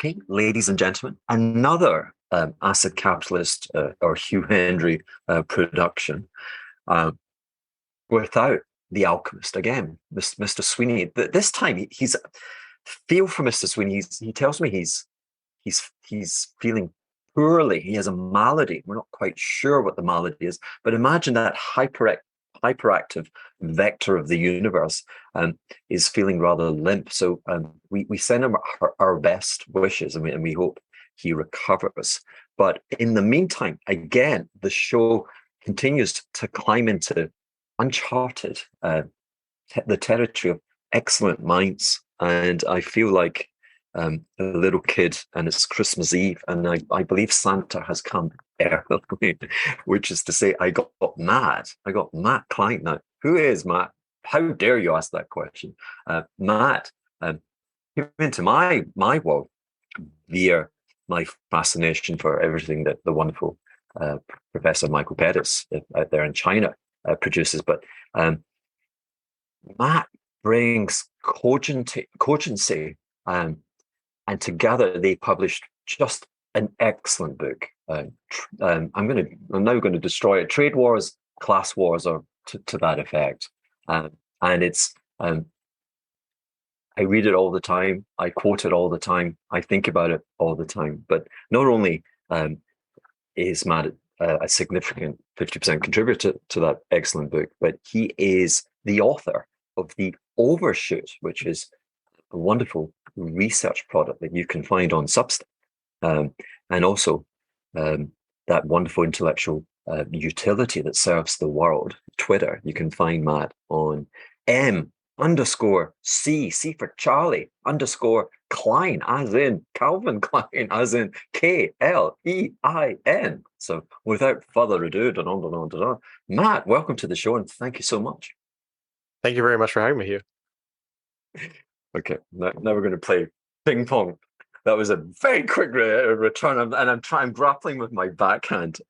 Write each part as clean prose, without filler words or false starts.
happy, ladies and gentlemen, another acid capitalist or Hugh Hendry production uh, without the alchemist again, Mr. Sweeney. This time he's feel for Mr. Sweeney. He tells me he's feeling poorly. He has a malady. We're not quite sure what the malady is, but imagine that hyperactive vector of the universe is feeling rather limp. So we send him our best wishes, and we hope he recovers. But in the meantime, again, the show continues to climb into uncharted the territory of excellent minds, and I feel like a little kid, and it's Christmas Eve, and I believe Santa has come early, which is to say, I got Matt. I got Matt Klein. Now, who is Matt? How dare you ask that question? Matt came into my world via my fascination for everything that the wonderful Professor Michael Pettis out there in China produces. But Matt brings cogency, and together they published just an excellent book. I'm now going to destroy it. Trade wars, class wars, or to that effect. And it's I read it all the time. I quote it all the time. I think about it all the time. But not only is Matt a significant 50% contributor to that excellent book, but he is the author of the Overshoot, which is a wonderful research product that you can find on Substack, and also that wonderful intellectual utility that serves the world, Twitter. You can find Matt on M_C for Charlie _Klein, as in Calvin Klein, as in Klein. So without further ado, Matt, welcome to the show, and thank you so much. Thank you very much for having me, Hugh. Okay, now we're going to play ping pong. That was a very quick return, and I'm grappling with my backhand.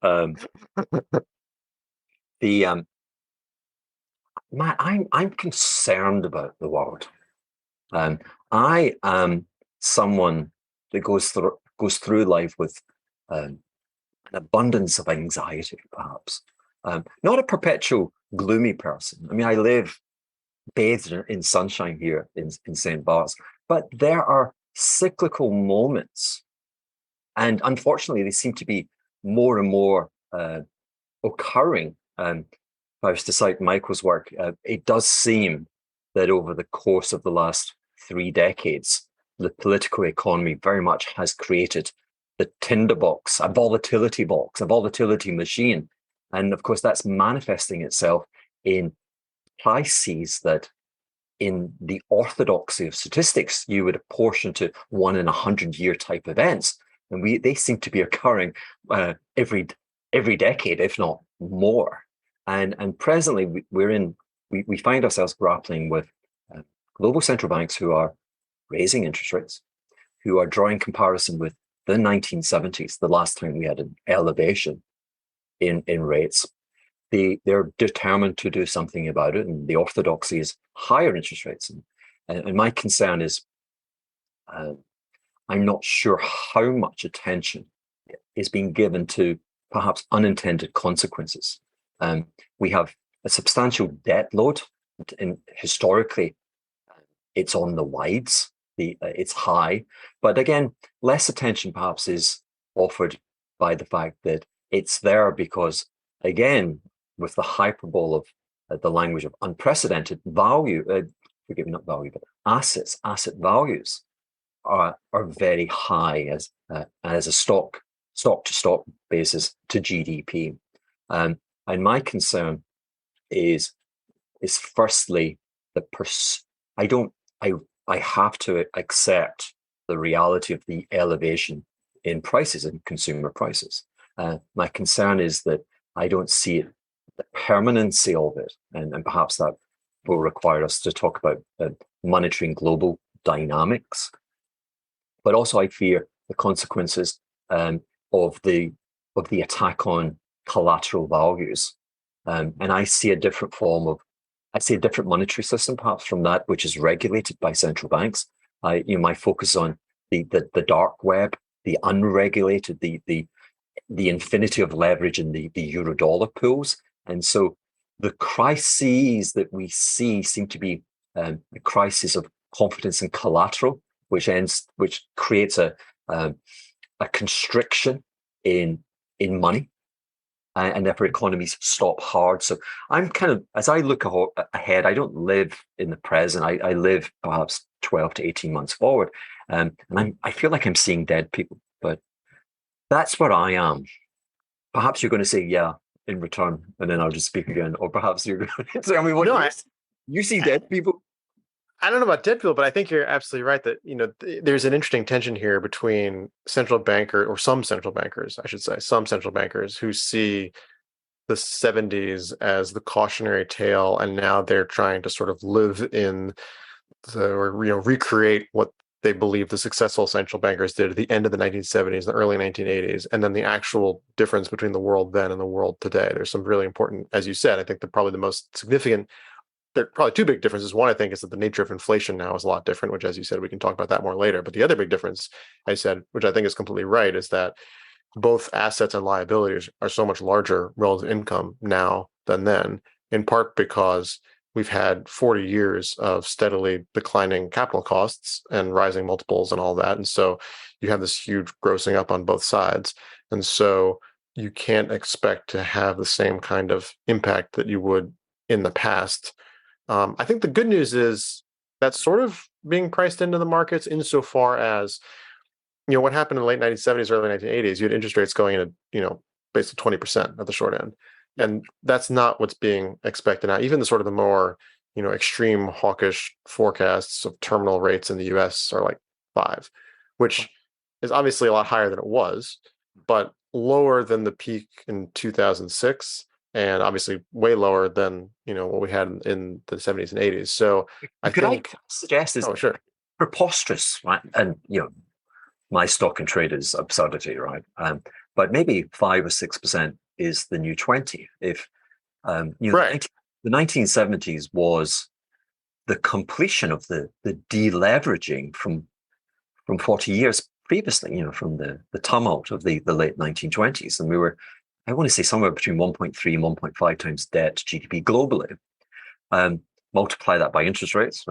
Matt, I'm concerned about the world. I am someone that goes through life with an abundance of anxiety, perhaps. Not a perpetual gloomy person. I mean, I live bathed in sunshine here in St. Bart's, but there are cyclical moments, and unfortunately, they seem to be more and more occurring. If I was to cite Michael's work, it does seem that over the course of the last 3 decades, the political economy very much has created the tinderbox, a volatility machine. And of course, that's manifesting itself in crises that in the orthodoxy of statistics, you would apportion to 1 in 100-year type events. And they seem to be occurring every decade, if not more. And presently we find ourselves grappling with global central banks who are raising interest rates, who are drawing comparison with the 1970s, the last time we had an elevation in rates. They're determined to do something about it, and the orthodoxy is higher interest rates. And my concern is I'm not sure how much attention is being given to perhaps unintended consequences. We have a substantial debt load, and historically, it's on the wides. It's high, but again, less attention perhaps is offered by the fact that it's there because, again, with the hyperbole of the language of unprecedented value, forgive me, not value, but asset values are very high as a stock to stock basis to GDP. And my concern is firstly I have to accept the reality of the elevation in prices and consumer prices. My concern is that I don't see the permanency of it, and perhaps that will require us to talk about monitoring global dynamics. But also, I fear the consequences of the attack on collateral values, and I see a different monetary system, perhaps from that which is regulated by central banks. My focus on the dark web, the unregulated, the infinity of leverage in the euro-dollar pools. And so the crises that we see seem to be a crisis of confidence and collateral, which creates a constriction in money, and therefore economies stop hard. So I'm kind of, as I look ahead, I don't live in the present. I live perhaps 12 to 18 months forward, and I feel like I'm seeing dead people. But that's where I am. Perhaps you're going to say, yeah, in return, and then I'll just speak again. Or perhaps you're going to tell me what you see dead people. I don't know about dead people, but I think you're absolutely right that, there's an interesting tension here between some central bankers, I should say, some central bankers who see the 70s as the cautionary tale, and now they're trying to sort of live in recreate what they believe the successful central bankers did at the end of the 1970s, the early 1980s, and then the actual difference between the world then and the world today. There's some really important, as you said, I think probably the most significant, there are probably two big differences. One, I think, is that the nature of inflation now is a lot different, which, as you said, we can talk about that more later. But the other big difference, I said, which I think is completely right, is that both assets and liabilities are so much larger relative income now than then, in part because we've had 40 years of steadily declining capital costs and rising multiples and all that. And so you have this huge grossing up on both sides. And so you can't expect to have the same kind of impact that you would in the past. I think the good news is that's sort of being priced into the markets insofar as, what happened in the late 1970s, early 1980s, you had interest rates going at, basically 20% at the short end. And that's not what's being expected now. Even the more, extreme hawkish forecasts of terminal rates in the US are like 5, which is obviously a lot higher than it was, but lower than the peak in 2006. And obviously way lower than, what we had in the 70s and 80s. So I suggest is sure. Preposterous, right? And, my stock and trade is absurdity, right? But maybe 5 or 6% is the new 20. If, right. The 1970s was the completion of the deleveraging from 40 years previously, from the tumult of the late 1920s. And we were, I want to say, somewhere between 1.3 and 1.5 times debt to GDP globally. Multiply that by interest rates.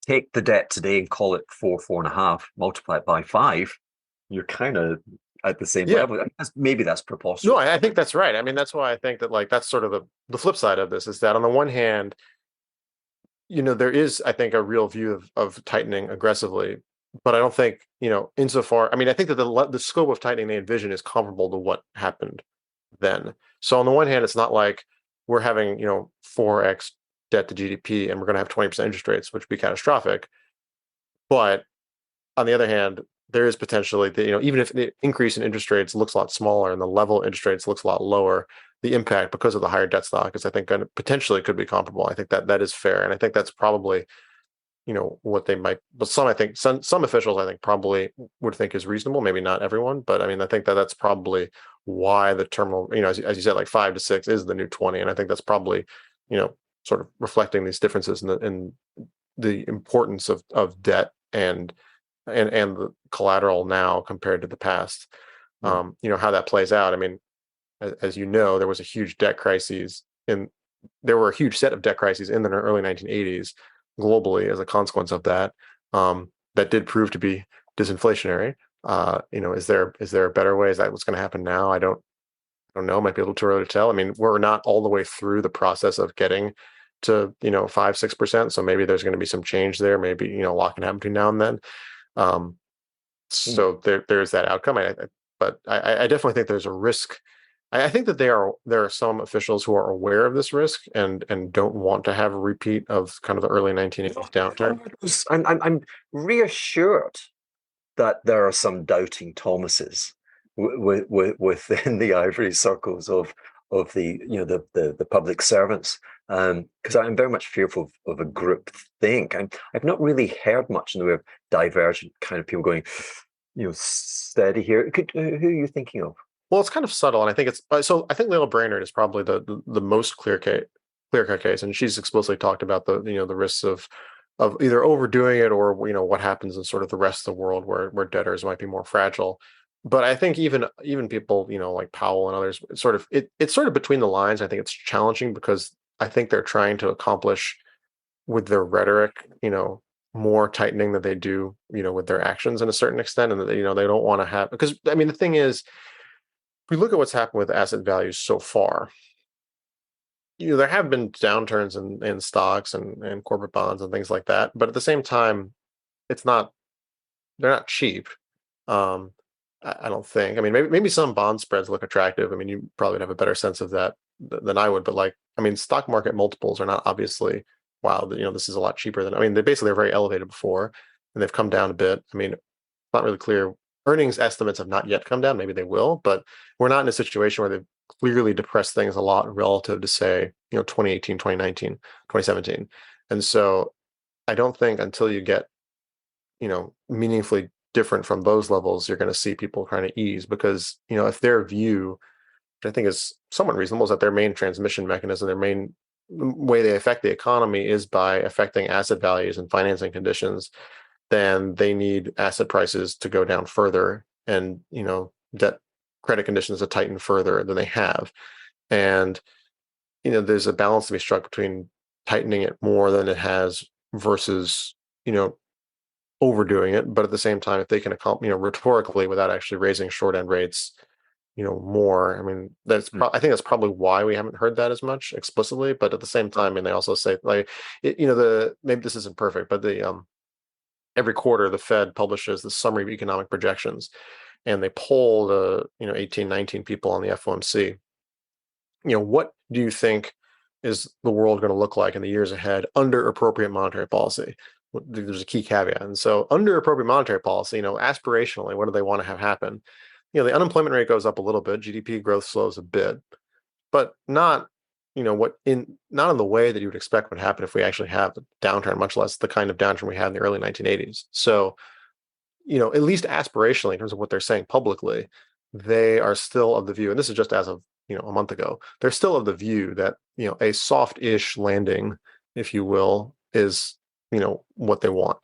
Take the debt today and call it 4.5, multiply it by 5. You're kind of at the same level. Maybe that's preposterous. No, I think that's right. I mean, that's why I think that that's sort of the flip side of this, is that on the one hand, there is, I think, a real view of tightening aggressively. But I don't think, insofar, I mean, I think that the scope of tightening they envision is comparable to what happened then. So on the one hand, it's not like we're having, 4x debt to GDP and we're going to have 20% interest rates, which would be catastrophic. But on the other hand, there is potentially, even if the increase in interest rates looks a lot smaller and the level of interest rates looks a lot lower, the impact because of the higher debt stock is, I think, potentially could be comparable. I think that is fair. And I think that's probably, what they might, but some officials, I think, probably would think is reasonable. Maybe not everyone, but I mean, I think that's probably why the terminal, as you said, like 5 to 6 is the new 20. And I think that's probably, sort of reflecting these differences in the importance of debt and the collateral now compared to the past. How that plays out. I mean, as there was a huge debt crisis there were a huge set of debt crises in the early 1980s globally as a consequence of that. That did prove to be disinflationary. Is there a better way? Is that what's going to happen now? I don't know. It might be a little too early to tell. I mean, we're not all the way through the process of getting to 5-6%. So maybe there's going to be some change there. Maybe a lot can happen between now and then. So there's that outcome. But I definitely think there's a risk. I think that there are some officials who are aware of this risk and don't want to have a repeat of kind of the early 1980s downturn. I'm reassured that there are some doubting Thomases within the ivory circles of the public servants, because I'm very much fearful of a group think. I've not really heard much in the way of divergent kind of people going, steady here. Who are you thinking of? Well, it's kind of subtle, and I think I think Laila Brainerd is probably the most clear cut case, and she's explicitly talked about the risks of of either overdoing it or what happens in sort of the rest of the world where debtors might be more fragile. But I think even people like Powell and others, it's sort of between the lines. I think it's challenging because I think they're trying to accomplish with their rhetoric, more tightening than they do, with their actions in a certain extent, and that they don't want to have, because I mean the thing is, if we look at what's happened with asset values so far, there have been downturns in stocks and corporate bonds and things like that, but at the same time, it's not they're not cheap. Um, I don't think. I mean, maybe some bond spreads look attractive. I mean, you probably have a better sense of that than I would. But like, I mean, stock market multiples are not obviously wow. This is a lot cheaper than. I mean, they're very elevated before, and they've come down a bit. I mean, it's not really clear. Earnings estimates have not yet come down. Maybe they will, but we're not in a situation where they've clearly depressed things a lot relative to say 2018, 2019, 2017. And so I don't think until you get meaningfully different from those levels, you're going to see people trying to ease, because if their view, which I think is somewhat reasonable, is that their main transmission mechanism, their main way they affect the economy is by affecting asset values and financing conditions, then they need asset prices to go down further and debt credit conditions to tighten further than they have. And there's a balance to be struck between tightening it more than it has versus overdoing it. But at the same time, if they can accomplish, rhetorically, without actually raising short end rates, more. I mean, I think that's probably why we haven't heard that as much explicitly. But at the same time, and they also say like, maybe this isn't perfect, but every quarter the Fed publishes the summary of economic projections, and they poll the 18, 19 people on the FOMC. What do you think is the world going to look like in the years ahead under appropriate monetary policy? There's a key caveat. And so under appropriate monetary policy, aspirationally, what do they want to have happen? The unemployment rate goes up a little bit, GDP growth slows a bit, but not, not in the way that you would expect would happen if we actually have a downturn, much less the kind of downturn we had in the early 1980s. So, at least aspirationally, in terms of what they're saying publicly, they are still of the view, and this is just as of, a month ago, they're still of the view that, a soft-ish landing, if you will, is what they want.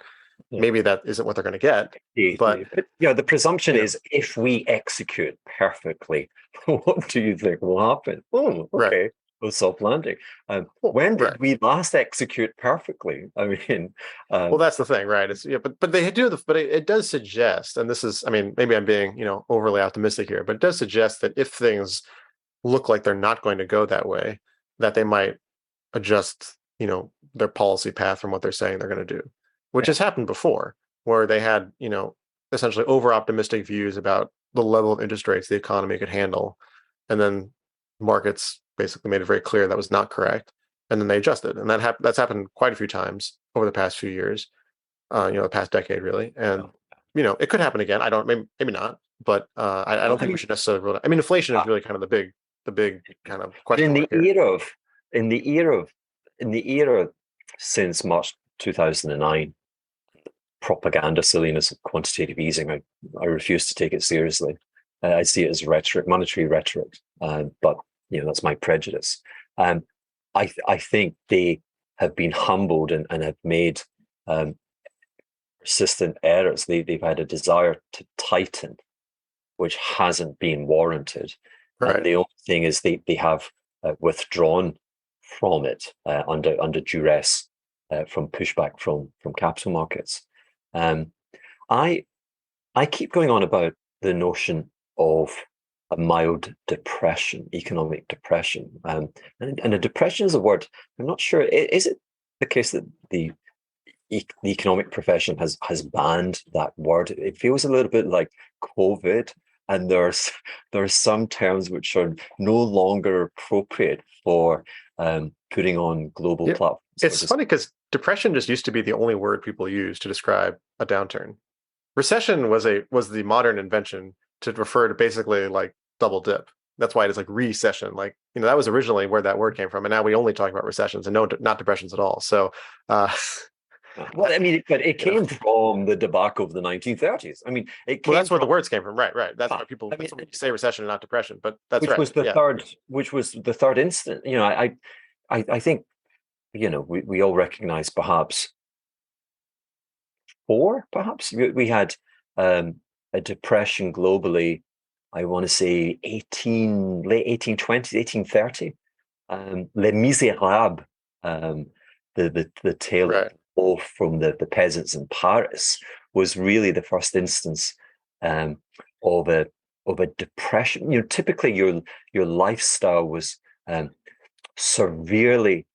Yeah. Maybe that isn't what they're going to get, but the presumption is if we execute perfectly, what do you think will happen? Oh, okay, right. Well, soft landing. When did we last execute perfectly? I mean, well, that's the thing, right? It's but they do but it does suggest, and this is, I mean, maybe I'm being overly optimistic here, but it does suggest that if things look like they're not going to go that way, that they might adjust their policy path from what they're saying they're going to do, which has happened before, where they had essentially over optimistic views about the level of interest rates the economy could handle, and then markets basically made it very clear that was not correct, and then they adjusted, and that's happened quite a few times over the past few years, the past decade really, and it could happen again. I don't, maybe not, but I don't think we should necessarily rule it. I mean, inflation is really kind of the big kind of question in the era since March 2009, propaganda silliness of quantitative easing, I refuse to take it seriously. I see it as rhetoric, monetary rhetoric, but that's my prejudice. I think they have been humbled and have made persistent errors. They've had a desire to tighten, which hasn't been warranted. Right. And the only thing is they have withdrawn from it under duress from pushback from capital markets. I keep going on about the notion of a mild depression, economic depression, and a depression is a word. I'm not sure. Is it the case that the economic profession has banned that word? It feels a little bit like COVID, and there's some terms which are no longer appropriate for putting on global platforms. It's funny because depression just used to be the only word people used to describe a downturn. Recession was the modern invention to refer to basically like double dip. That's why it is like recession. Like, that was originally where that word came from. And now we only talk about recessions and not depressions at all. So, well, I mean, but it came from the debacle of the 1930s. I mean, that's where the words came from. Right. That's why people say recession and not depression, but that's which was the third instant. I think, we all recognize perhaps 2004, perhaps. We had a depression globally. I want to say late 1820s, 1830. Les Misérables, the tale Right. of from the peasants in Paris, was really the first instance um, of a depression. Typically your lifestyle was severely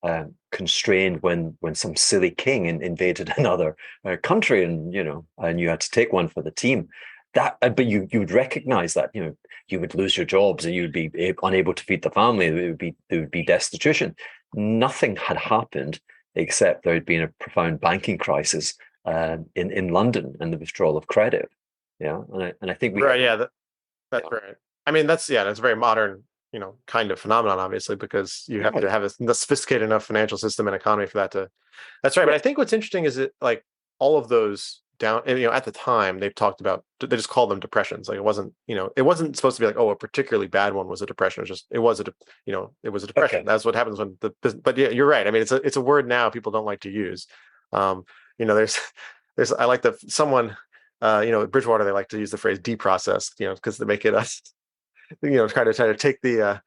constrained when some silly king invaded another country, and you had to take one for the team. But you would recognize that you would lose your jobs and you would be unable to feed the family. There would be destitution. Nothing had happened except there had been a profound banking crisis in London and the withdrawal of credit. Yeah, and I think we Right. Yeah. That's yeah, right. I mean, that's a very modern, kind of phenomenon, obviously, because you have yeah, to have a sophisticated enough financial system and economy for that to. That's right. But yeah. I think what's interesting is that like all of those down, and, at the time they've talked about, they just called them depressions. Like it wasn't supposed to be like, oh, a particularly bad one was a depression. It was it was a depression. Okay. That's what happens when but yeah, you're right. I mean, it's a word now people don't like to use. There's I like someone. Bridgewater, they like to use the phrase deprocessed, because they make it us, try to take the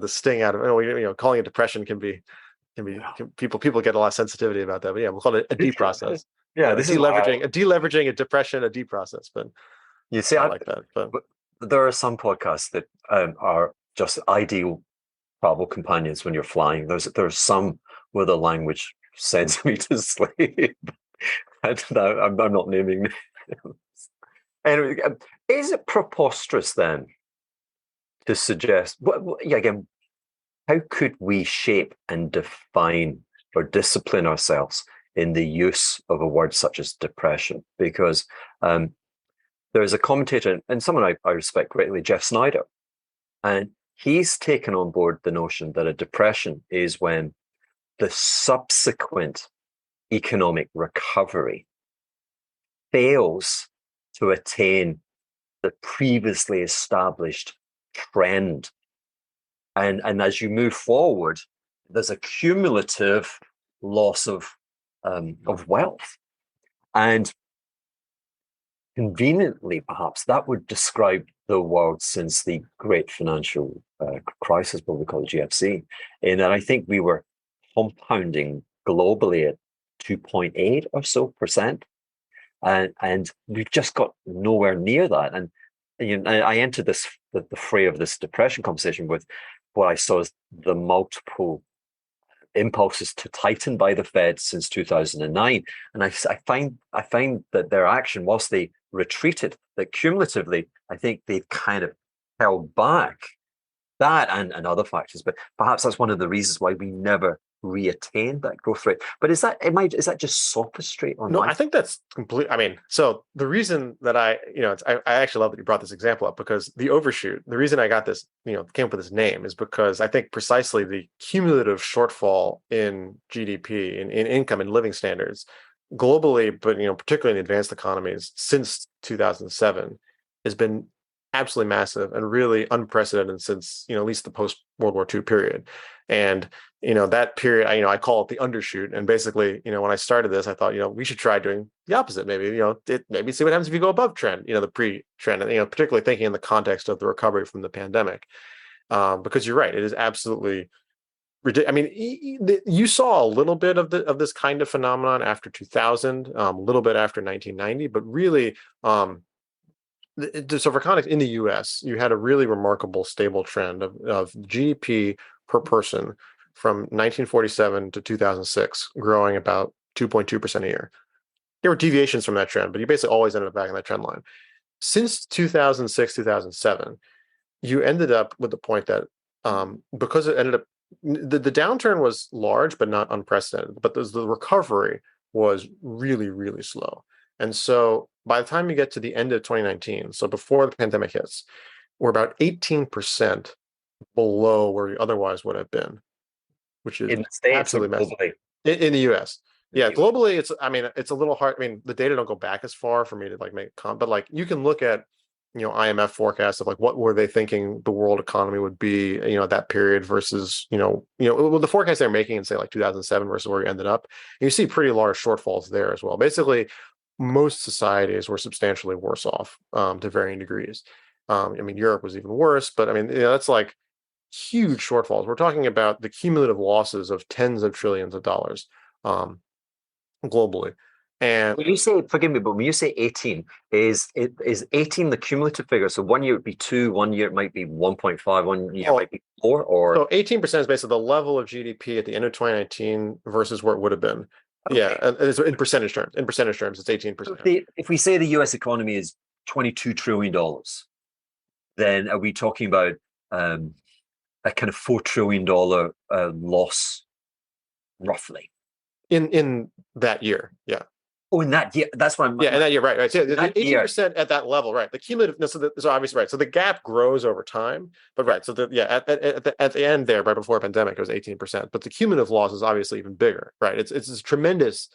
sting out of it. Calling it depression Yeah. people get a lot of sensitivity about that. But yeah, we'll call it a deprocess. Yeah, A this is why deleveraging, a depression, a deprocess. But you see, I like that. But there are some podcasts that are just ideal travel companions when you're flying. There's some where the language sends me to sleep. I don't know, I'm not naming names. Anyway, is it preposterous then to suggest? Yeah, again, how could we shape and define or discipline ourselves in the use of a word such as depression? Because there's a commentator and someone I respect greatly, Jeff Snyder, and he's taken on board the notion that a depression is when the subsequent economic recovery fails to attain the previously established trend. And as you move forward, there's a cumulative loss of wealth. And conveniently, perhaps, that would describe the world since the great financial crisis, what we call the GFC, in that I think we were compounding globally at 2.8 or so percent. And we've just got nowhere near that. And I entered the fray of this depression conversation with what I saw as the multiple impulses to tighten by the Fed since 2009. And I find that their action, whilst they retreated, that cumulatively, I think they've kind of held back that and other factors. But perhaps that's one of the reasons why we never reattained that growth rate. But is that just sophistry on no, my I think that's complete. I mean, so the reason that I actually love that you brought this example up, because the overshoot, the reason I got this, came up with this name is because I think precisely the cumulative shortfall in GDP, in income and living standards globally, but particularly in advanced economies since 2007 has been absolutely massive and really unprecedented since at least the post World War II period. And that period, I call it the undershoot. And basically, when I started this, I thought, we should try doing the opposite. Maybe, maybe see what happens if you go above trend, the pre-trend, and, particularly thinking in the context of the recovery from the pandemic. Because you're right, it is absolutely ridiculous. I mean, you saw a little bit of this kind of phenomenon after 2000, a little bit after 1990, but really, so for context, in the U.S., you had a really remarkable stable trend of GDP per person from 1947 to 2006, growing about 2.2% a year. There were deviations from that trend, but you basically always ended up back in that trend line. Since 2006, 2007, you ended up with the point that because it ended up, the downturn was large, but not unprecedented, but the recovery was really, really slow. And so by the time you get to the end of 2019, so before the pandemic hits, we're about 18% below where we otherwise would have been, which is in the States or absolutely massive. globally? In the US. Yeah, globally, it's a little hard. I mean, the data don't go back as far for me to make but you can look at, IMF forecasts of what were they thinking the world economy would be, at that period versus, the forecast they're making in say 2007 versus where we ended up. And you see pretty large shortfalls there as well. Basically, most societies were substantially worse off to varying degrees. I mean, Europe was even worse, but I mean, that's like huge shortfalls. We're talking about the cumulative losses of tens of trillions of dollars globally. And when you say, forgive me, but when you say 18, is 18 the cumulative figure? So 1 year it would be 2, 1 year it might be 1.5, 1 year it might be 4, or so 18% is basically the level of GDP at the end of 2019 versus where it would have been. okay. Yeah, and it's in percentage terms. In percentage terms, it's 18%. If we say the US economy is $22 trillion, then are we talking about a kind of $4 trillion loss, roughly? In that year, yeah. Oh, in that year, that's what I'm. Yeah, in that year, right. So that 18% at that level, right? The cumulative, so obviously right. So the gap grows over time, but right. So at the end there, right before pandemic, it was 18%, but the cumulative loss is obviously even bigger, right? It's tremendous,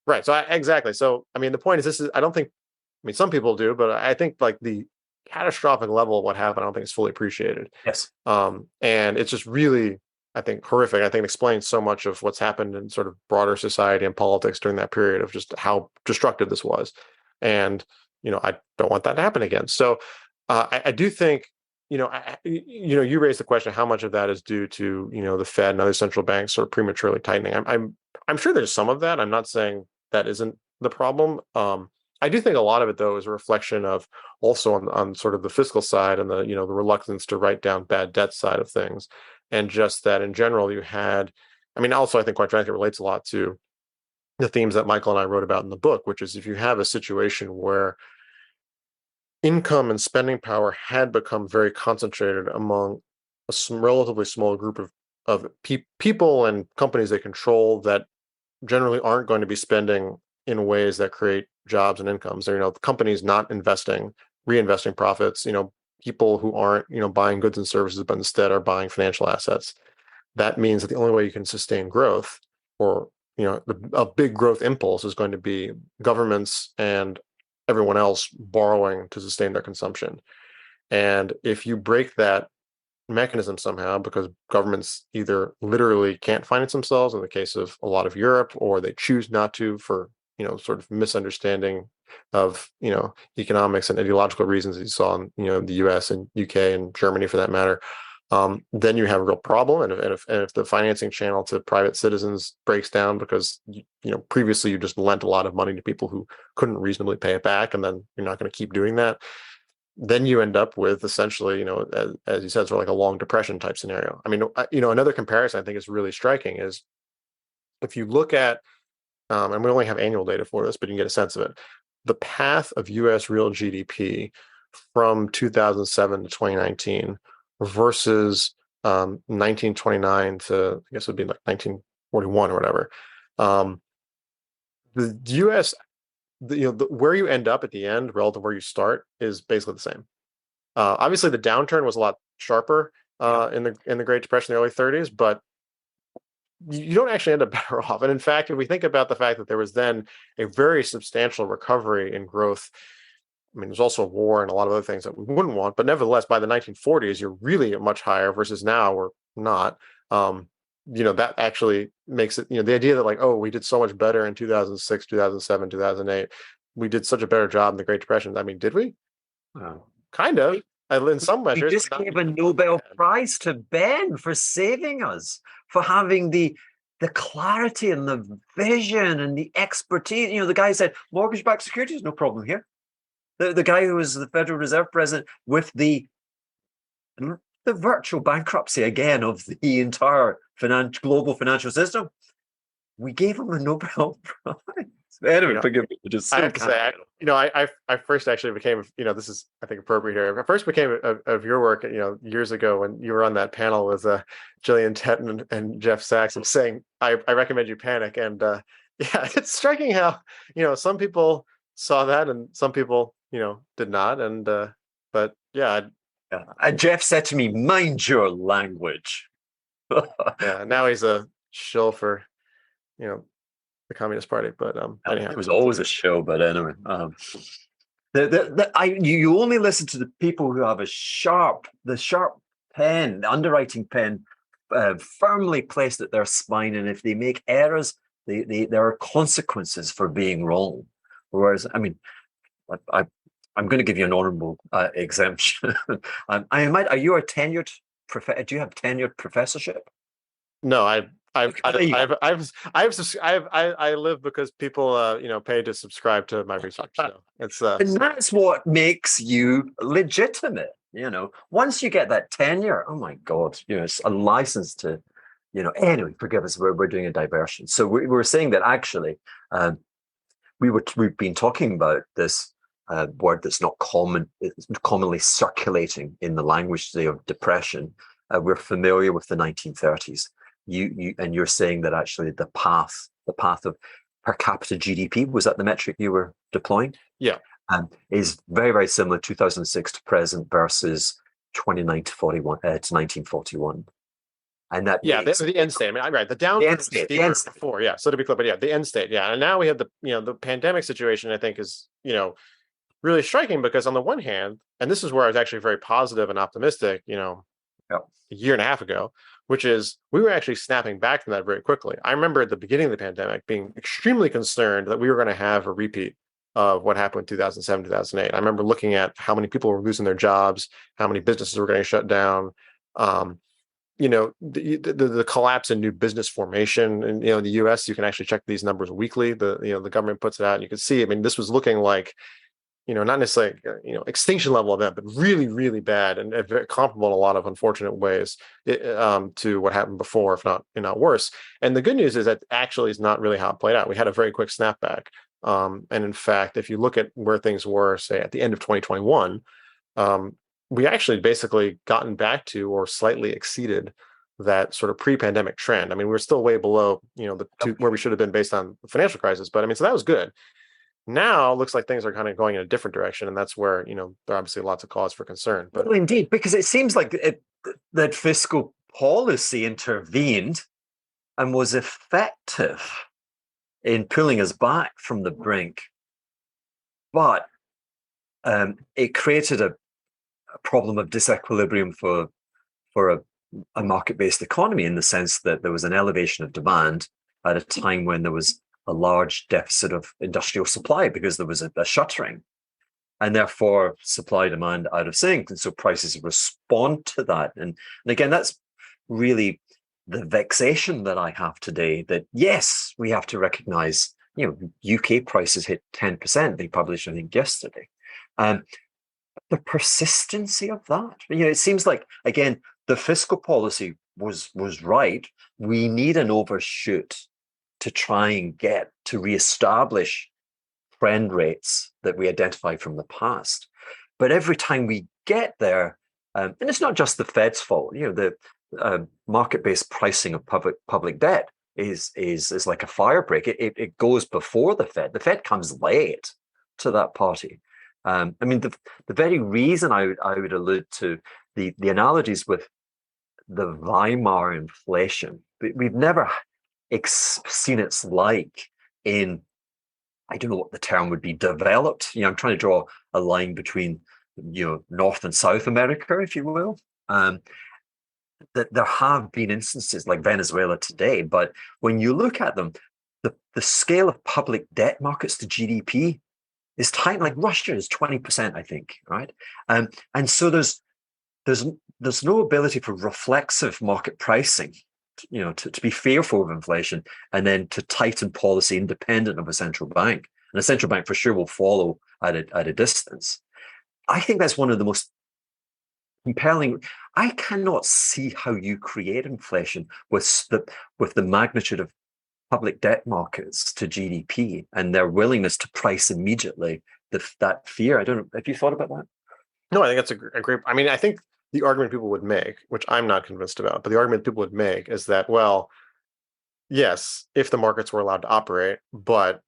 right? So exactly. So I mean, the point is, this is I don't think. I mean, some people do, but I think like the catastrophic level of what happened, I don't think is fully appreciated. Yes. And it's just really, I think, horrific. I think it explains so much of what's happened in sort of broader society and politics during that period of just how destructive this was. And, I don't want that to happen again. So I do think, you raised the question, how much of that is due to, the Fed and other central banks sort of prematurely tightening. I'm sure there's some of that. I'm not saying that isn't the problem. I do think a lot of it, though, is a reflection of also on sort of the fiscal side and the reluctance to write down bad debt side of things. And just that in general, you had, I mean, also, I think quite frankly, it relates a lot to the themes that Michael and I wrote about in the book, which is if you have a situation where income and spending power had become very concentrated among a relatively small group of people and companies they control that generally aren't going to be spending in ways that create jobs and incomes. They're, companies not reinvesting profits, people who aren't, buying goods and services, but instead are buying financial assets. That means that the only way you can sustain growth or, a big growth impulse is going to be governments and everyone else borrowing to sustain their consumption. And if you break that mechanism somehow, because governments either literally can't finance themselves in the case of a lot of Europe, or they choose not to for, sort of misunderstanding of, economics and ideological reasons that you saw in, the US and UK and Germany for that matter, then you have a real problem. And if the financing channel to private citizens breaks down because, previously you just lent a lot of money to people who couldn't reasonably pay it back, and then you're not going to keep doing that, then you end up with essentially, as you said, sort of like a long depression type scenario. I mean, another comparison I think is really striking is if you look at, and we only have annual data for this, but you can get a sense of it, the path of US real GDP from 2007 to 2019 versus 1929 to, I guess it would be like 1941 or whatever. The US, where you end up at the end relative to where you start is basically the same. Obviously, the downturn was a lot sharper in the Great Depression in the early 30s, but you don't actually end up better off. And in fact, if we think about the fact that there was then a very substantial recovery in growth, I mean, there's also a war and a lot of other things that we wouldn't want, but nevertheless, by the 1940s, you're really much higher versus now we're not. That actually makes it, the idea that like, oh, we did so much better in 2006, 2007, 2008. We did such a better job in the Great Depression. I mean, did we? Kind of. In some measures. We just gave a Nobel Prize to Ben for saving us, for having the clarity and the vision and the expertise. The guy said, mortgage-backed securities, no problem here. The guy who was the Federal Reserve president with the virtual bankruptcy again of the entire global financial system, we gave him a Nobel Prize. Anyway, forgive me. I have to say, I first actually became, this is, I think, appropriate here. I first became of your work, years ago when you were on that panel with Gillian Tett and Jeff Sachs, and saying, I recommend you panic. And yeah, it's striking how, some people saw that and some people, did not. And, but yeah. And Jeff said to me, mind your language. Yeah, now he's a shill for, the Communist Party, but anyhow. It was always a show, but anyway. You only listen to the people who have the sharp pen, the underwriting pen, firmly placed at their spine, and if they make errors, there are consequences for being wrong. Whereas, I mean, I'm going to give you an honourable exemption. Are you a tenured do you have tenured professorship? No, There you go. I live because people pay to subscribe to my research. So it's And that's what makes you legitimate. Once you get that tenure, oh my God, it's a license to, anyway, forgive us, we're doing a diversion. So we were saying that actually, we've been talking about this word that's not it's commonly circulating in the language today of depression. We're familiar with the 1930s. You're saying that actually the path of per capita GDP, was that the metric you were deploying? Yeah. Is very, very similar 2006 to present versus 29 to 41 to 1941. And that the end state. I mean, right. The downturn was steeper before. Yeah. So to be clear, but yeah, the end state. Yeah. And now we have the pandemic situation, I think is, really striking because on the one hand, and this is where I was actually very positive and optimistic, a year and a half ago, which is we were actually snapping back from that very quickly. I remember at the beginning of the pandemic being extremely concerned that we were going to have a repeat of what happened in 2007, 2008. I remember looking at how many people were losing their jobs, how many businesses were getting shut down, the collapse in new business formation. And, in the US, you can actually check these numbers weekly. The government puts it out and you can see, I mean, this was looking like, not necessarily, extinction level event, but really, really bad and very comparable in a lot of unfortunate ways to what happened before, if not worse. And the good news is that actually is not really how it played out. We had a very quick snapback. And in fact, if you look at where things were, say, at the end of 2021, we actually basically gotten back to or slightly exceeded that sort of pre-pandemic trend. I mean, we're still way below, where we should have been based on the financial crisis. But I mean, so that was good. Now it looks like things are kind of going in a different direction, and that's where there are obviously lots of cause for concern. But well, indeed, because it seems like that fiscal policy intervened and was effective in pulling us back from the brink, but it created a problem of disequilibrium for a market-based economy, in the sense that there was an elevation of demand at a time when there was a large deficit of industrial supply because there was a shuttering, and therefore supply demand out of sync. And so prices respond to that. And again, that's really the vexation that I have today, that yes, we have to recognize, UK prices hit 10%. They published, I think, yesterday. The persistency of that, it seems like, again, the fiscal policy was right. We need an overshoot to try and get to reestablish trend rates that we identified from the past. But every time we get there, and it's not just the Fed's fault, the market-based pricing of public debt is like a fire break. It goes before the Fed. The Fed comes late to that party. I mean, the very reason I would allude to the analogies with the Weimar inflation. We've never seen its like in, I don't know what the term would be, developed. I'm trying to draw a line between, North and South America, if you will. That there have been instances like Venezuela today, but when you look at them, the scale of public debt markets to GDP is tight. Like Russia is 20%, I think, right? And so there's no ability for reflexive market pricing, to be fearful of inflation and then to tighten policy independent of a central bank. And a central bank for sure will follow at a distance. I think that's one of the most compelling. I cannot see how you create inflation with the magnitude of public debt markets to GDP and their willingness to price immediately that fear. I don't know. Have you thought about that? No, I think that's a great. I mean, I think the argument people would make, which I'm not convinced about, but the argument people would make is that, well, yes, if the markets were allowed to operate, but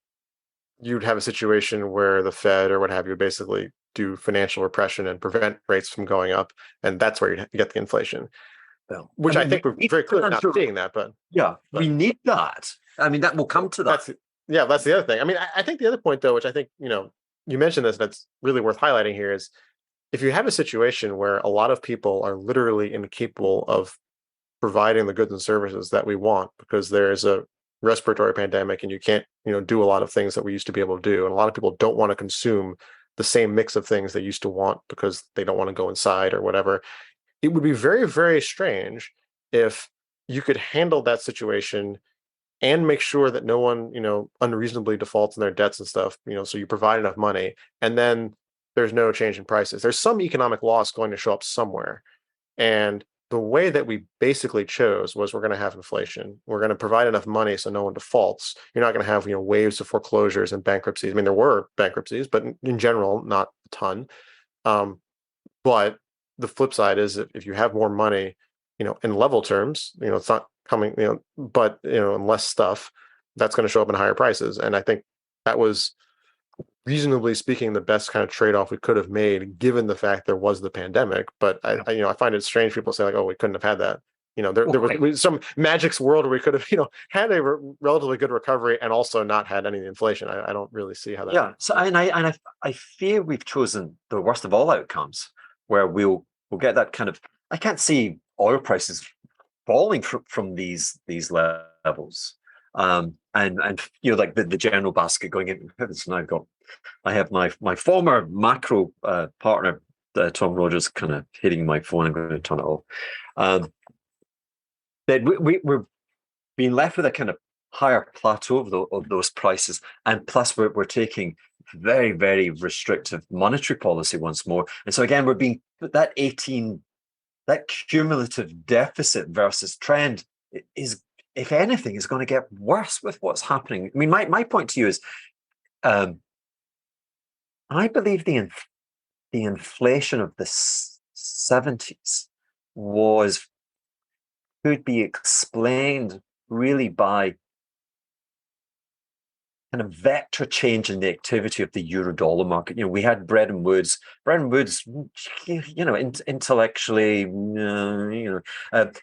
you'd have a situation where the Fed or what have you basically do financial repression and prevent rates from going up, and that's where you get the inflation. Well, which I think we're very clearly not seeing that, but we need that. I mean, that will come to that. That's the other thing. I mean, I think the other point, though, which I think, you mentioned this, that's really worth highlighting here, is if you have a situation where a lot of people are literally incapable of providing the goods and services that we want because there is a respiratory pandemic and you can't, do a lot of things that we used to be able to do. And a lot of people don't want to consume the same mix of things they used to want because they don't want to go inside or whatever. It would be very, very strange if you could handle that situation and make sure that no one, unreasonably defaults in their debts and stuff, so you provide enough money and then there's no change in prices. There's some economic loss going to show up somewhere. And the way that we basically chose was we're going to have inflation. We're going to provide enough money so no one defaults. You're not going to have, waves of foreclosures and bankruptcies. I mean, there were bankruptcies, but in general, not a ton. But the flip side is if you have more money, in level terms, it's not coming, but, in less stuff, that's going to show up in higher prices. And I think that was, reasonably speaking, the best kind of trade-off we could have made, given the fact there was the pandemic. But I find it strange people say like, "Oh, we couldn't have had that." There was some magic's world where we could have, had a relatively good recovery and also not had any inflation. I don't really see how that. Yeah. So I fear we've chosen the worst of all outcomes, where we'll get that kind of. I can't see oil prices falling from these levels. And like the general basket going in. Now I have my former macro partner Tom Rogers kind of hitting my phone. I'm going to turn it off. That we're being left with a kind of higher plateau of those prices, and plus we're taking very, very restrictive monetary policy once more. And so again, we're being that cumulative deficit versus trend is, if anything, is going to get worse with what's happening. I mean, my point to you is, I believe the inflation of the 70s could be explained really by kind of vector change in the activity of the euro-dollar market. We had Bretton Woods, intellectually,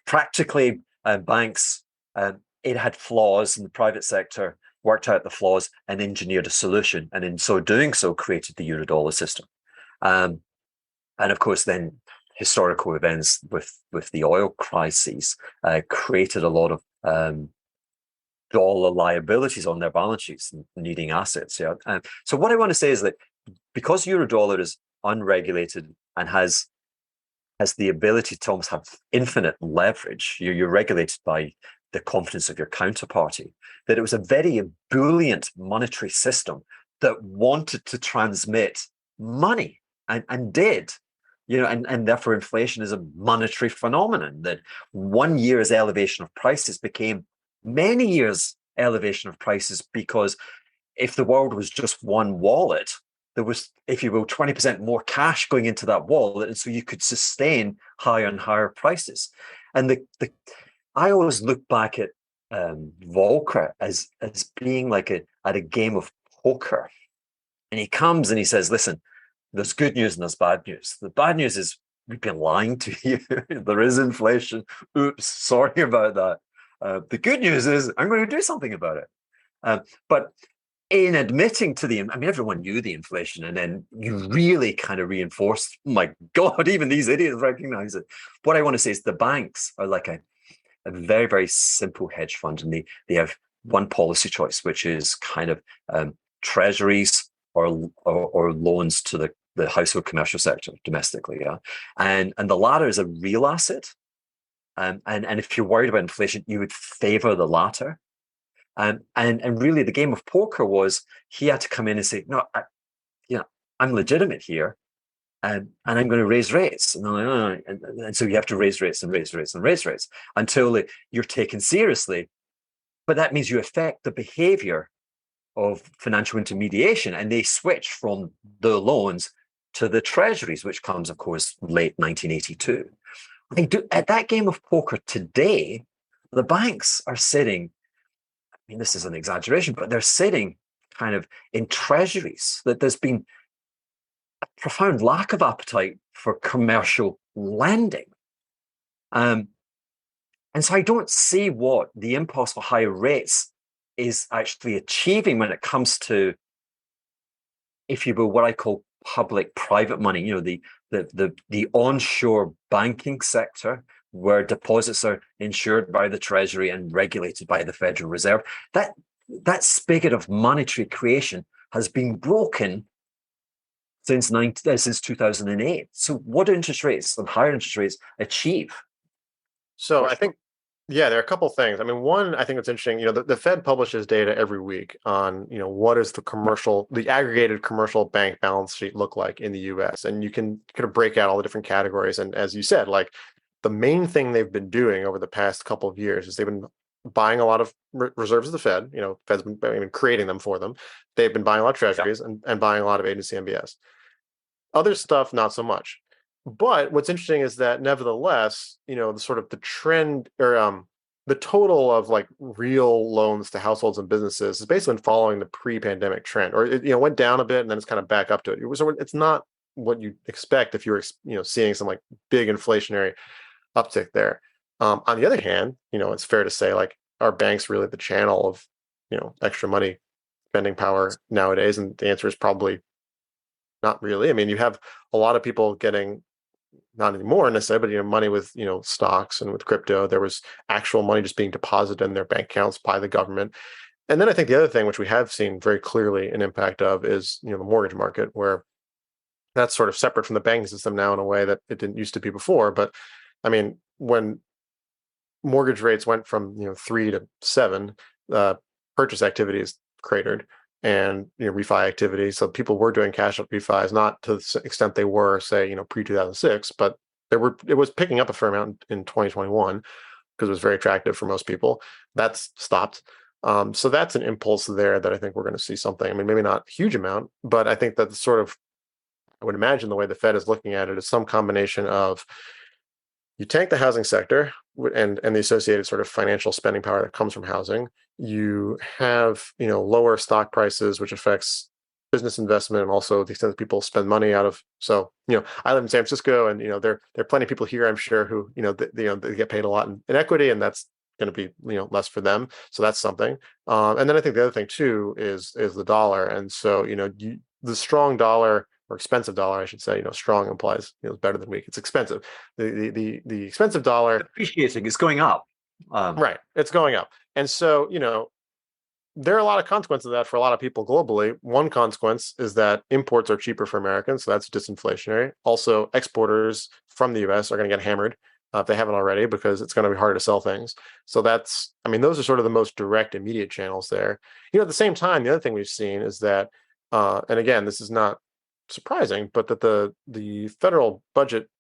practically, banks, it had flaws in the private sector, worked out the flaws and engineered a solution, and in so doing so created the euro-dollar system. And of course then historical events with the oil crises created a lot of dollar liabilities on their balance sheets, needing assets. Yeah. So what I want to say is that because euro-dollar is unregulated and has the ability to almost have infinite leverage, you're regulated by the confidence of your counterparty, that it was a very ebullient monetary system that wanted to transmit money and did, and therefore inflation is a monetary phenomenon, that 1 year's elevation of prices became many years elevation of prices, because if the world was just one wallet, there was, if you will, 20% more cash going into that wallet, and so you could sustain higher and higher prices. And I always look back at Volcker as being like at a game of poker, and he comes and he says, "Listen, there's good news and there's bad news. The bad news is we've been lying to you. There is inflation. Oops, sorry about that. The good news is I'm going to do something about it." But in admitting to everyone knew the inflation, and then you really kind of reinforced, my God, even these idiots recognize it. What I want to say is the banks are like a very, very simple hedge fund, and they have one policy choice, which is kind of treasuries or loans to the household commercial sector domestically. Yeah. And the latter is a real asset. And if you're worried about inflation, you would favor the latter. And really, the game of poker was he had to come in and say, "No, I'm legitimate here, and I'm going to raise rates." And so you have to raise rates and raise rates and raise rates until you're taken seriously. But that means you affect the behavior of financial intermediation, and they switch from the loans to the treasuries, which comes, of course, late 1982. At that game of poker today, the banks are sitting, this is an exaggeration, but they're sitting kind of in treasuries, that there's been a profound lack of appetite for commercial lending. And so I don't see what the impulse for higher rates is actually achieving when it comes to, if you will, what I call public-private money, the onshore banking sector, where deposits are insured by the Treasury and regulated by the Federal Reserve. That spigot of monetary creation has been broken since 2008. So what do interest rates and higher interest rates achieve? So I think, yeah, there are a couple things. I mean, one, I think it's interesting, the Fed publishes data every week on, what does the aggregated commercial bank balance sheet look like in the US? And you can kind of break out all the different categories. And as you said, like the main thing they've been doing over the past couple of years is they've been buying a lot of reserves of the Fed. Fed's been creating them for them. They've been buying a lot of treasuries and buying a lot of agency MBS. Other stuff, not so much. But what's interesting is that nevertheless, the sort of the trend or the total of like real loans to households and businesses has basically been following the pre-pandemic trend, or it went down a bit and then it's kind of back up to it. It's not what you expect if you were seeing some like big inflationary uptick there. On the other hand, it's fair to say like are banks really the channel of extra money spending power nowadays? And the answer is probably not really. I mean, you have a lot of people getting, not anymore necessarily, but money with stocks and with crypto. There was actual money just being deposited in their bank accounts by the government. And then I think the other thing which we have seen very clearly an impact of is the mortgage market, where that's sort of separate from the banking system now in a way that it didn't used to be before. But I mean, when mortgage rates went from 3 to 7, purchase activity is cratered, and refi activity. So people were doing cash out refis, not to the extent they were, say, pre-2006, but it was picking up a fair amount in 2021 because it was very attractive for most people. That's stopped. So that's an impulse there that I think we're going to see something. I mean, maybe not a huge amount, but I think that I would imagine the way the Fed is looking at it is some combination of you tank the housing sector and the associated sort of financial spending power that comes from housing. You have lower stock prices, which affects business investment and also the extent that people spend money out of. So I live in San Francisco, and there are plenty of people here, I'm sure, who they get paid a lot in equity, and that's going to be less for them. So that's something. And then I think the other thing too is the dollar, and so the strong dollar, or expensive dollar, I should say. Strong implies it's better than weak. It's expensive. The expensive dollar, appreciating, is going up. Right, it's going up, and so there are a lot of consequences of that for a lot of people globally. One consequence is that imports are cheaper for Americans, so that's disinflationary. Also, exporters from the U.S. are going to get hammered if they haven't already, because it's going to be harder to sell things. So those are sort of the most direct, immediate channels there. At the same time, the other thing we've seen is that, and again, this is not surprising, but that the federal budget,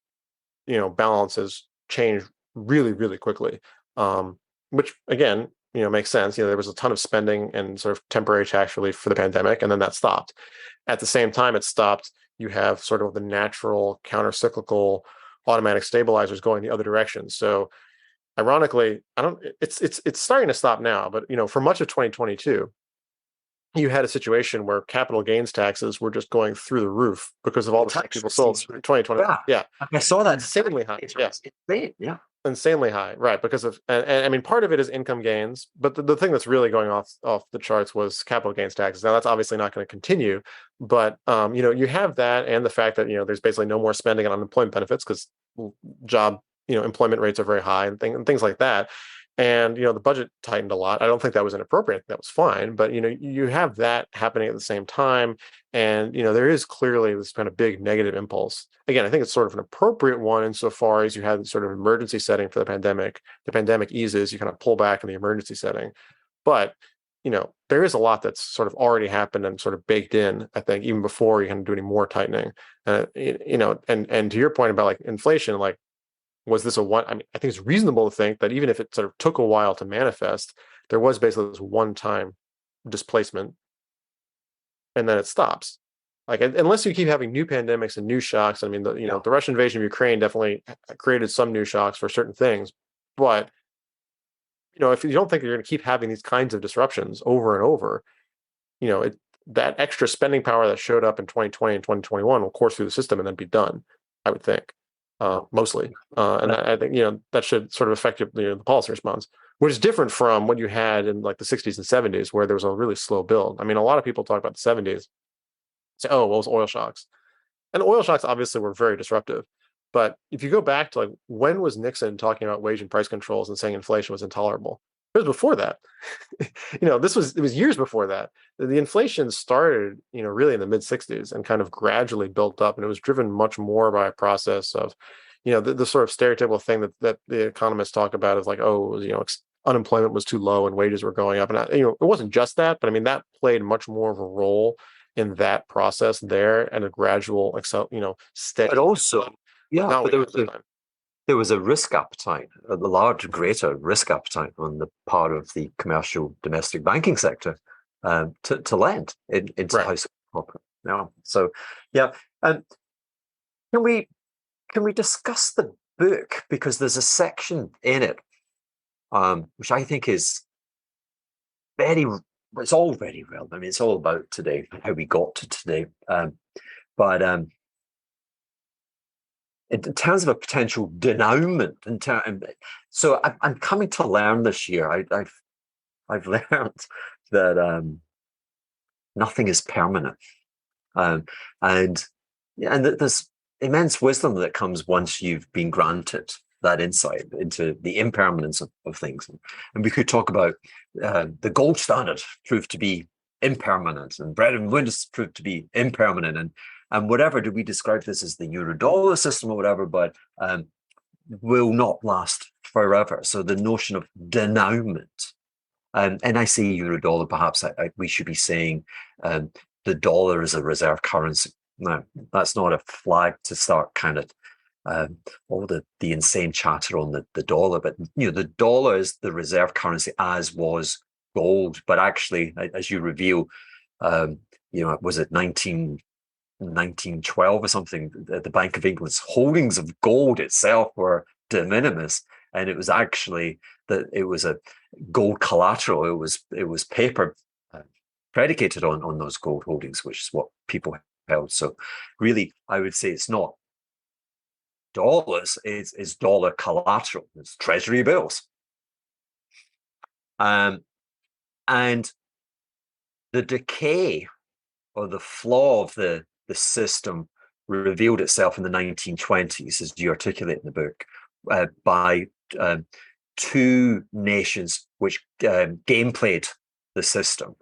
balance has changed really, really quickly, which again, makes sense. There was a ton of spending and sort of temporary tax relief for the pandemic, and then that stopped. At the same time it stopped, you have sort of the natural counter-cyclical automatic stabilizers going the other direction. So ironically, it's starting to stop now, but for much of 2022, you had a situation where capital gains taxes were just going through the roof because of all the stuff people sold in 2020. Yeah. I saw that. Insanely high. Yeah. Insanely high, right? Because of, and I mean, part of it is income gains, but the thing that's really going off the charts was capital gains taxes. Now that's obviously not going to continue, but you have that, and the fact that there's basically no more spending on unemployment benefits because job employment rates are very high and things like that. And the budget tightened a lot. I don't think that was inappropriate. That was fine. But you have that happening at the same time, and there is clearly this kind of big negative impulse. Again, I think it's sort of an appropriate one insofar as you have this sort of emergency setting for the pandemic. The pandemic eases, you kind of pull back in the emergency setting. But there is a lot that's sort of already happened and sort of baked in, I think, even before you kind of do any more tightening. And to your point about like inflation, like, was this I mean, I think it's reasonable to think that even if it sort of took a while to manifest, there was basically this one-time displacement, and then it stops. Like, unless you keep having new pandemics and new shocks. I mean, the Russian invasion of Ukraine definitely created some new shocks for certain things, but if you don't think you're going to keep having these kinds of disruptions over and over, that extra spending power that showed up in 2020 and 2021 will course through the system and then be done, I would think. Mostly. And I think, that should sort of affect the policy response, which is different from what you had in like the 60s and 70s, where there was a really slow build. I mean, a lot of people talk about the 70s, say, oh, well, it was oil shocks. And oil shocks obviously were very disruptive, But if you go back to like, when was Nixon talking about wage and price controls and saying inflation was intolerable? It was before that. It was years before that. The inflation started, really in the mid 60s and kind of gradually built up. And it was driven much more by a process of, the sort of stereotypical thing that the economists talk about is like, oh, unemployment was too low and wages were going up. And, it wasn't just that, but I mean, that played much more of a role in that process there, and a gradual, steady. But also, yeah, now but there was a risk appetite, a large, greater risk appetite on the part of the commercial domestic banking sector to lend into Right. household property. Yeah. So, yeah. Can we discuss the book, because there's a section in it which I think is it's all very relevant. I mean, it's all about today, how we got to today. But in terms of a potential denouement, so I'm coming to learn this year. I've learned that nothing is permanent, and that there's immense wisdom that comes once you've been granted that insight into the impermanence of things. And we could talk about the gold standard proved to be impermanent, and Bretton Woods proved to be impermanent, and whatever. Do we describe this as the euro-dollar system or whatever? But will not last forever. So the notion of denouement, and I say euro-dollar, perhaps we should be saying the dollar is a reserve currency. No, that's not a flag to start kind of all the insane chatter on the dollar. But the dollar is the reserve currency, as was gold. But actually, as you reveal, was it 1912 or something? The Bank of England's holdings of gold itself were de minimis, and it was actually that it was a gold collateral. It was paper predicated on those gold holdings, which is what people held. So really, I would say it's not dollars, it's dollar collateral, it's treasury bills. And the decay or the flaw of the system revealed itself in the 1920s, as you articulate in the book, by two nations which gameplayed the system,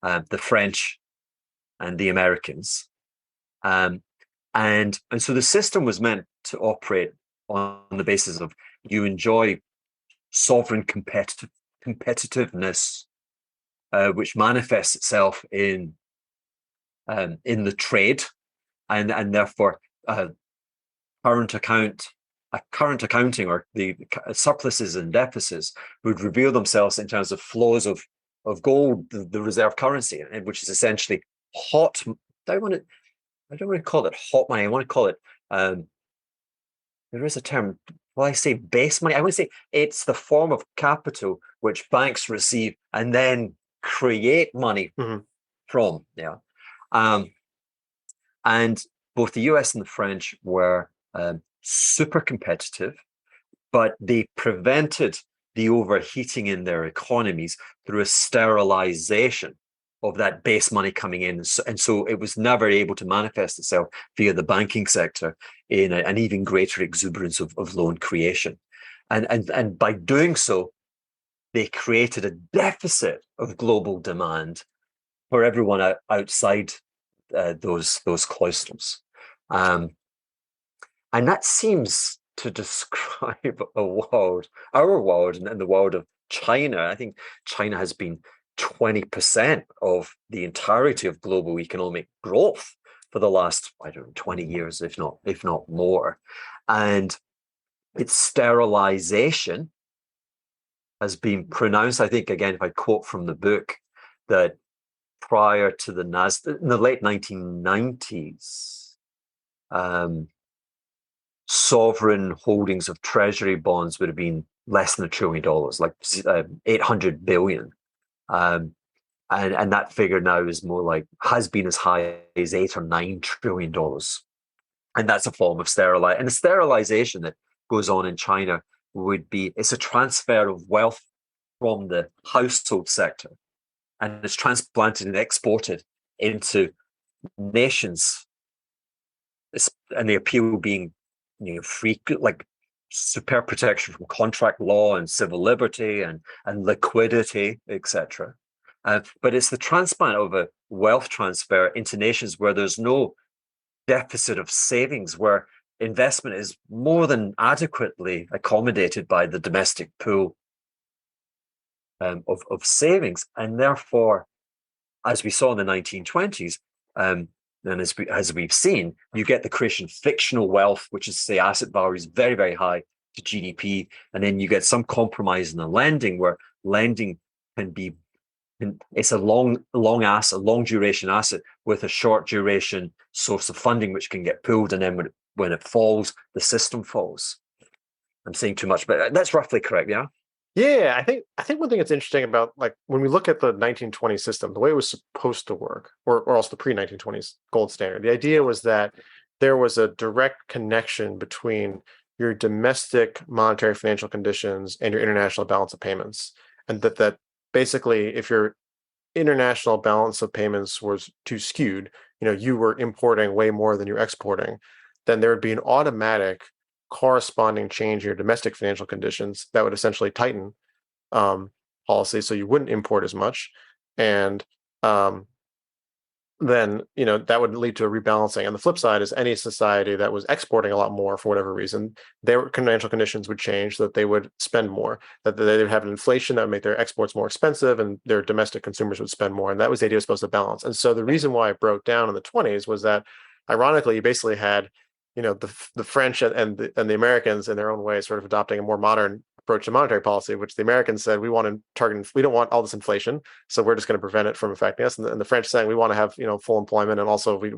the French and the Americans. And so the system was meant to operate on the basis of you enjoy sovereign competitiveness, which manifests itself in the trade, and therefore current accounting, or the surpluses and deficits, would reveal themselves in terms of flows of gold, the reserve currency, which is essentially hot. I don't want to call it hot money. I want to call it, there is a term, well, I say base money. I want to say it's the form of capital which banks receive and then create money from. Yeah. And both the US and the French were super competitive, but they prevented the overheating in their economies through a sterilization of that base money coming in. And so it was never able to manifest itself via the banking sector in an even greater exuberance of loan creation. And by doing so, they created a deficit of global demand for everyone outside those cloisters. And that seems to describe our world, and the world of China. I think China has been 20% of the entirety of global economic growth for the last, 20 years, if not more. And its sterilization has been pronounced. I think, again, if I quote from the book, that prior to the NASDAQ, in the late 1990s, sovereign holdings of treasury bonds would have been less than $1 trillion, like 800 billion. And that figure now is more like, has been as high as $8 or $9 trillion. And that's a form of sterilization. And the sterilization that goes on in China it's a transfer of wealth from the household sector, and it's transplanted and exported into nations, and the appeal being free, like superb protection from contract law and civil liberty and liquidity, etc. But it's the transplant of a wealth transfer into nations where there's no deficit of savings, where investment is more than adequately accommodated by the domestic pool of savings. And therefore, as we saw in the 1920s, and as we've seen, you get the creation of fictional wealth, which is, say, asset value is very, very high to GDP. And then you get some compromise in the lending, where lending can be, it's a long duration asset with a short duration source of funding, which can get pulled. And then when it falls, the system falls. I'm saying too much, but that's roughly correct, yeah? Yeah, I think one thing that's interesting about, like, when we look at the 1920 system, the way it was supposed to work, or also the pre-1920s gold standard, the idea was that there was a direct connection between your domestic monetary financial conditions and your international balance of payments. And that basically, if your international balance of payments was too skewed, you were importing way more than you're exporting, then there would be an automatic corresponding change in your domestic financial conditions that would essentially tighten policy, so you wouldn't import as much, and then that would lead to a rebalancing. And the flip side is, any society that was exporting a lot more for whatever reason, their financial conditions would change so that they would spend more, that they would have an inflation that would make their exports more expensive, and their domestic consumers would spend more. And that was the idea, was supposed to balance. And so the reason why it broke down in the 20s was that, ironically, you basically had the French and the Americans in their own way sort of adopting a more modern approach to monetary policy, which the Americans said, we don't want all this inflation, so we're just going to prevent it from affecting us. And the French saying, we want to have full employment, and also we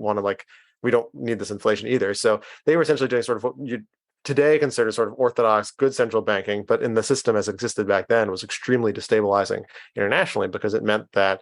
don't need this inflation either. So they were essentially doing sort of what you today consider sort of orthodox good central banking, but in the system as existed back then was extremely destabilizing internationally, because it meant that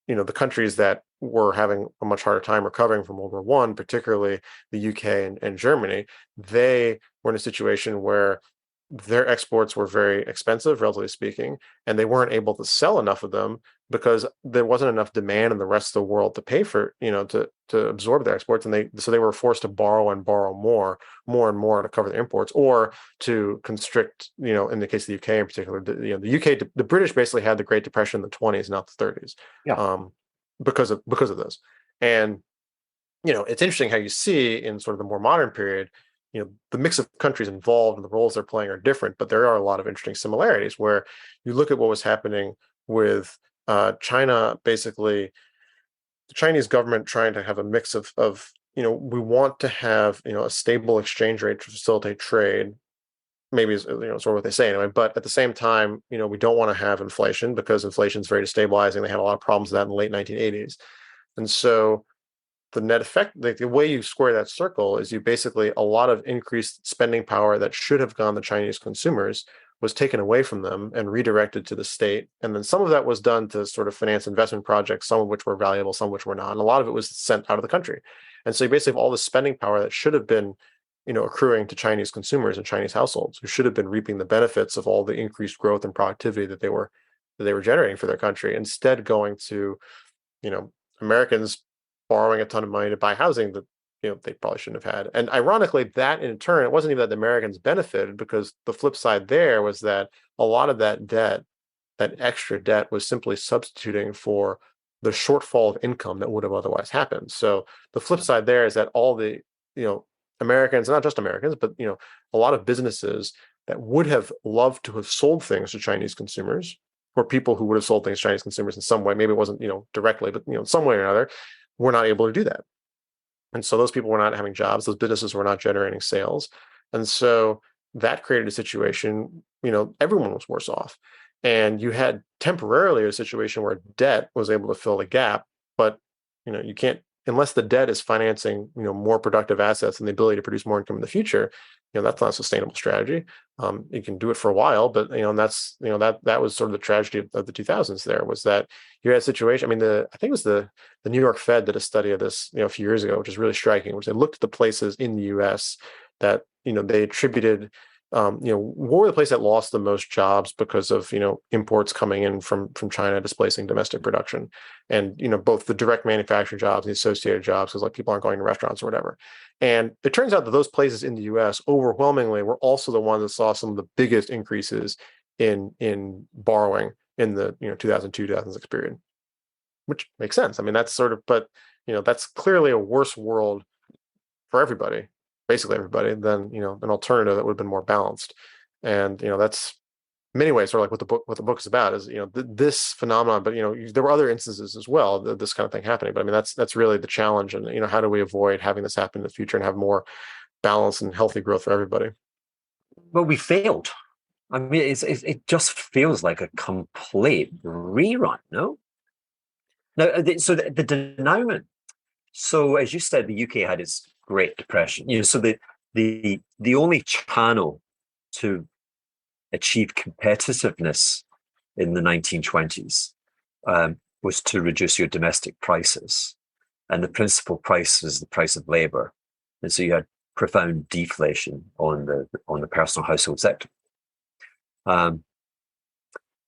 the countries that were having a much harder time recovering from World War I, particularly the UK and Germany, they were in a situation where their exports were very expensive, relatively speaking, and they weren't able to sell enough of them because there wasn't enough demand in the rest of the world to pay for, to absorb their exports. And they were forced to borrow more and more to cover their imports, or to constrict, in the case of the UK in particular, the UK, the British basically had the Great Depression in the 20s, not the 30s, because of this. And, it's interesting how you see in sort of the more modern period, the mix of countries involved and the roles they're playing are different, but there are a lot of interesting similarities, where you look at what was happening with China, basically the Chinese government trying to have a mix of we want to have a stable exchange rate to facilitate trade, maybe is sort of what they say anyway, but at the same time, we don't want to have inflation, because inflation is very destabilizing. They had a lot of problems with that in the late 1980s. And so the net effect, the way you square that circle, is you basically, a lot of increased spending power that should have gone to Chinese consumers was taken away from them and redirected to the state. And then some of that was done to sort of finance investment projects, some of which were valuable, some of which were not. And a lot of it was sent out of the country. And so you basically have all this spending power that should have been, accruing to Chinese consumers and Chinese households, who should have been reaping the benefits of all the increased growth and productivity that they were generating for their country, instead going to, Americans borrowing a ton of money to buy housing that they probably shouldn't have had. And ironically, that in turn, it wasn't even that the Americans benefited, because the flip side there was that a lot of that debt, that extra debt, was simply substituting for the shortfall of income that would have otherwise happened. So the flip side there is that all the Americans, not just Americans, but a lot of businesses that would have loved to have sold things to Chinese consumers, or people who would have sold things to Chinese consumers in some way, maybe it wasn't directly, but some way or another, were not able to do that. And so those people were not having jobs, those businesses were not generating sales. And so that created a situation, everyone was worse off. And you had temporarily a situation where debt was able to fill the gap, but you can't, unless the debt is financing more productive assets and the ability to produce more income in the future, that's not a sustainable strategy. You can do it for a while, but and that's that was sort of the tragedy of the 2000s. There was that you had a situation. I mean, I think it was the New York Fed did a study of this a few years ago, which is really striking, which they looked at the places in the U.S. that they attributed what were the places that lost the most jobs because of, imports coming in from China displacing domestic production, and, both the direct manufacturing jobs, the associated jobs, because like people aren't going to restaurants or whatever. And it turns out that those places in the U.S. overwhelmingly were also the ones that saw some of the biggest increases in borrowing in the 2002 2006 period, which makes sense. I mean, that's sort of, but that's clearly a worse world for everybody, basically everybody, than an alternative that would have been more balanced. And that's in many ways sort of like what the book is about, is this phenomenon. But there were other instances as well, this kind of thing happening. But I mean, that's really the challenge. And how do we avoid having this happen in the future and have more balance and healthy growth for everybody? Well, we failed. I mean, it just feels like a complete rerun, no? Now, so the denouement. So, as you said, the UK had its Great Depression. So the only channel to achieve competitiveness in the 1920s was to reduce your domestic prices, and the principal price was the price of labor, and so you had profound deflation on the personal household sector. And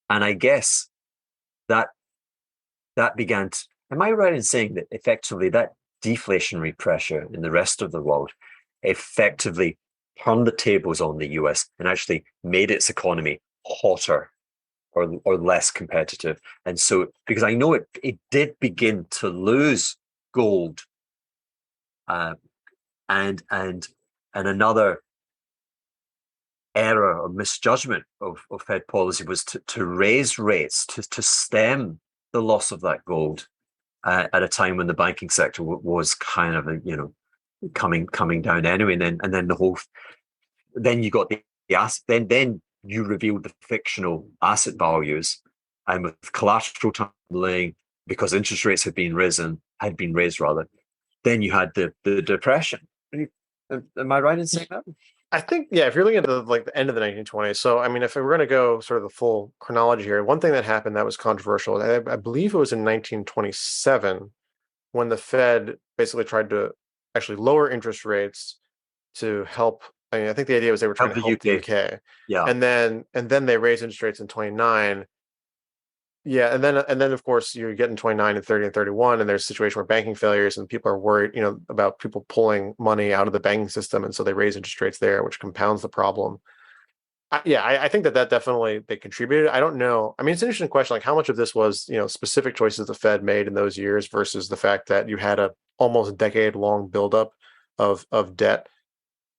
I guess that began to, am I right in saying that effectively that deflationary pressure in the rest of the world effectively turned the tables on the US and actually made its economy hotter or less competitive? And so, because I know it did begin to lose gold, and another error or misjudgment of Fed policy was to raise rates to stem the loss of that gold at a time when the banking sector was kind of coming down anyway, and then then you got the asset, then you revealed the fictional asset values, and with collateral tumbling because interest rates had been raised rather, then you had the depression. Am I right in saying that? I think, yeah, if you're looking at the end of the 1920s. So, I mean, if we're going to go sort of the full chronology here, one thing that happened that was controversial, I believe it was in 1927, when the Fed basically tried to actually lower interest rates to help. I mean, I think the idea was they were trying to help the UK. Yeah. And then they raised interest rates in 29. Yeah, and then of course you get in 29 and 30 and 31, and there's a situation where banking failures and people are worried, about people pulling money out of the banking system, and so they raise interest rates there, which compounds the problem. I think that definitely they contributed. I don't know. I mean, it's an interesting question, like how much of this was specific choices the Fed made in those years versus the fact that you had a almost decade-long buildup of debt,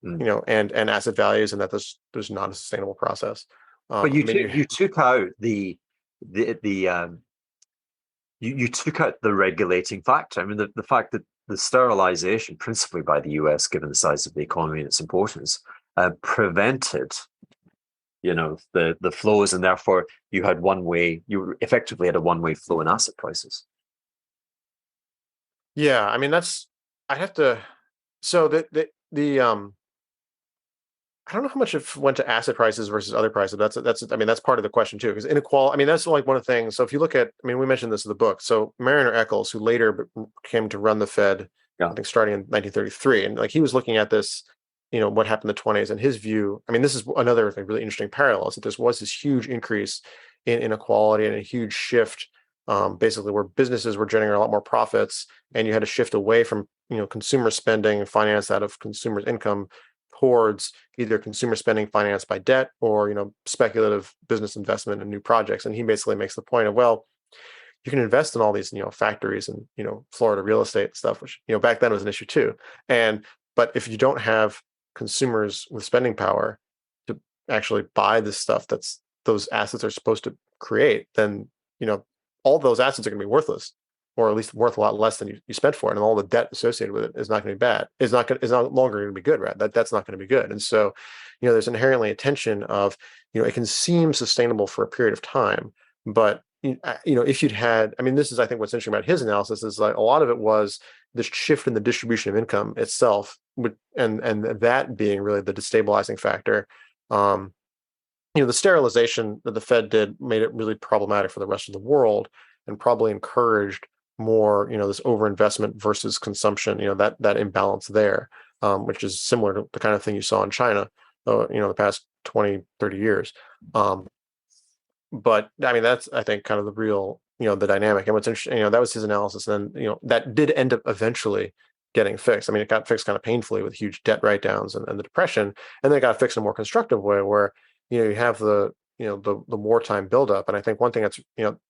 and asset values, and that this was not a sustainable process. But you took out you took out the regulating factor. I mean, the fact that the sterilization, principally by the US, given the size of the economy and its importance, prevented, the flows, and therefore you effectively had a one-way flow in asset prices. Yeah, I mean I'd have to. So I don't know how much it went to asset prices versus other prices. That's part of the question too, because inequality. I mean, that's like one of the things. So if you look at, I mean, we mentioned this in the book. So Mariner Eccles, who later came to run the Fed, I think starting in 1933, and like he was looking at this, what happened in the 20s, and his view. I mean, this is another really interesting parallel, is that there was this huge increase in inequality and a huge shift, basically where businesses were generating a lot more profits, and you had to shift away from consumer spending and finance out of consumers' income towards either consumer spending financed by debt or speculative business investment in new projects. And he basically makes the point of, well, you can invest in all these factories and Florida real estate and stuff, which back then was an issue too. But if you don't have consumers with spending power to actually buy this stuff that's those assets are supposed to create, then all those assets are going to be worthless, or at least worth a lot less than you spent for it, and all the debt associated with it is not going to be bad. It's not longer going to be good, right? That's not going to be good. And so, there's inherently a tension of, it can seem sustainable for a period of time, but if you'd had, I mean, this is, I think, what's interesting about his analysis is like a lot of it was this shift in the distribution of income itself, and that being really the destabilizing factor. The sterilization that the Fed did made it really problematic for the rest of the world, and probably encouraged more, this overinvestment versus consumption, that imbalance there, which is similar to the kind of thing you saw in China, the past 20, 30 years. But I mean, that's, I think, kind of the real, the dynamic. And what's interesting, that was his analysis. And then, that did end up eventually getting fixed. I mean, it got fixed kind of painfully with huge debt write-downs and the depression. And then it got fixed in a more constructive way where, you have the wartime buildup. And I think one thing that's,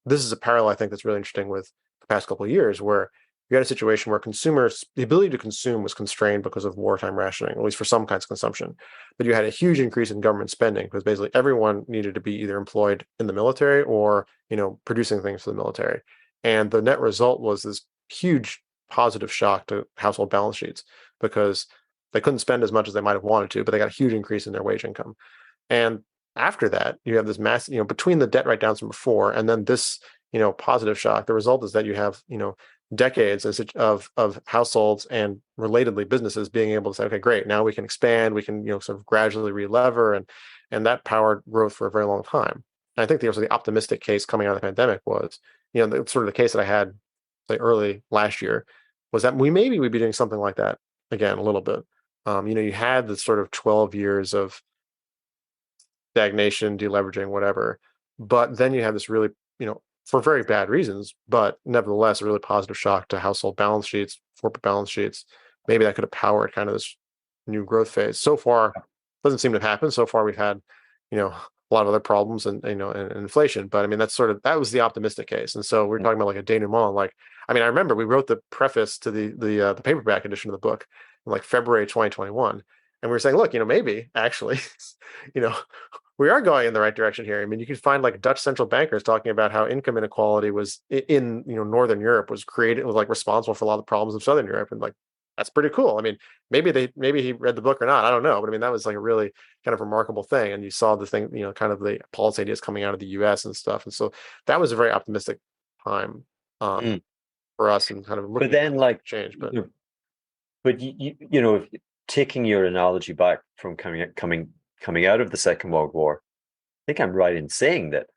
this is a parallel I think that's really interesting with the past couple of years, where you had a situation where consumers, the ability to consume was constrained because of wartime rationing, at least for some kinds of consumption. But you had a huge increase in government spending because basically everyone needed to be either employed in the military or, producing things for the military. And the net result was this huge positive shock to household balance sheets because they couldn't spend as much as they might have wanted to, but they got a huge increase in their wage income. And after that, you have this mass, between the debt write-downs from before and then this, positive shock. The result is that you have, decades of households and relatedly businesses being able to say, okay, great, now we can expand, we can, sort of gradually relever, and that powered growth for a very long time. And I think the optimistic case coming out of the pandemic was, the sort of the case that I had, say, early last year, was that we'd be doing something like that again a little bit. You had the sort of 12 years of stagnation, deleveraging, whatever, but then you have this really, for very bad reasons, but nevertheless, a really positive shock to household balance sheets, corporate balance sheets. Maybe that could have powered kind of this new growth phase. So far, doesn't seem to have happened. So far, we've had, a lot of other problems and inflation. But I mean, that was the optimistic case. And so we're talking about like a denouement. Like, I mean, I remember we wrote the preface to the paperback edition of the book in like February 2021, and we were saying, look, maybe actually, we are going in the right direction here. I mean, you can find like Dutch central bankers talking about how income inequality was in Northern Europe was like responsible for a lot of the problems of Southern Europe, and like that's pretty cool. I mean, maybe he read the book or not, I don't know, but I mean that was like a really kind of remarkable thing. And you saw the thing, kind of the policy ideas coming out of the U.S. and stuff, and so that was a very optimistic time for us and kind of looking. But then, like change, but you taking your analogy back from coming out of the Second World War, I think I'm right in saying that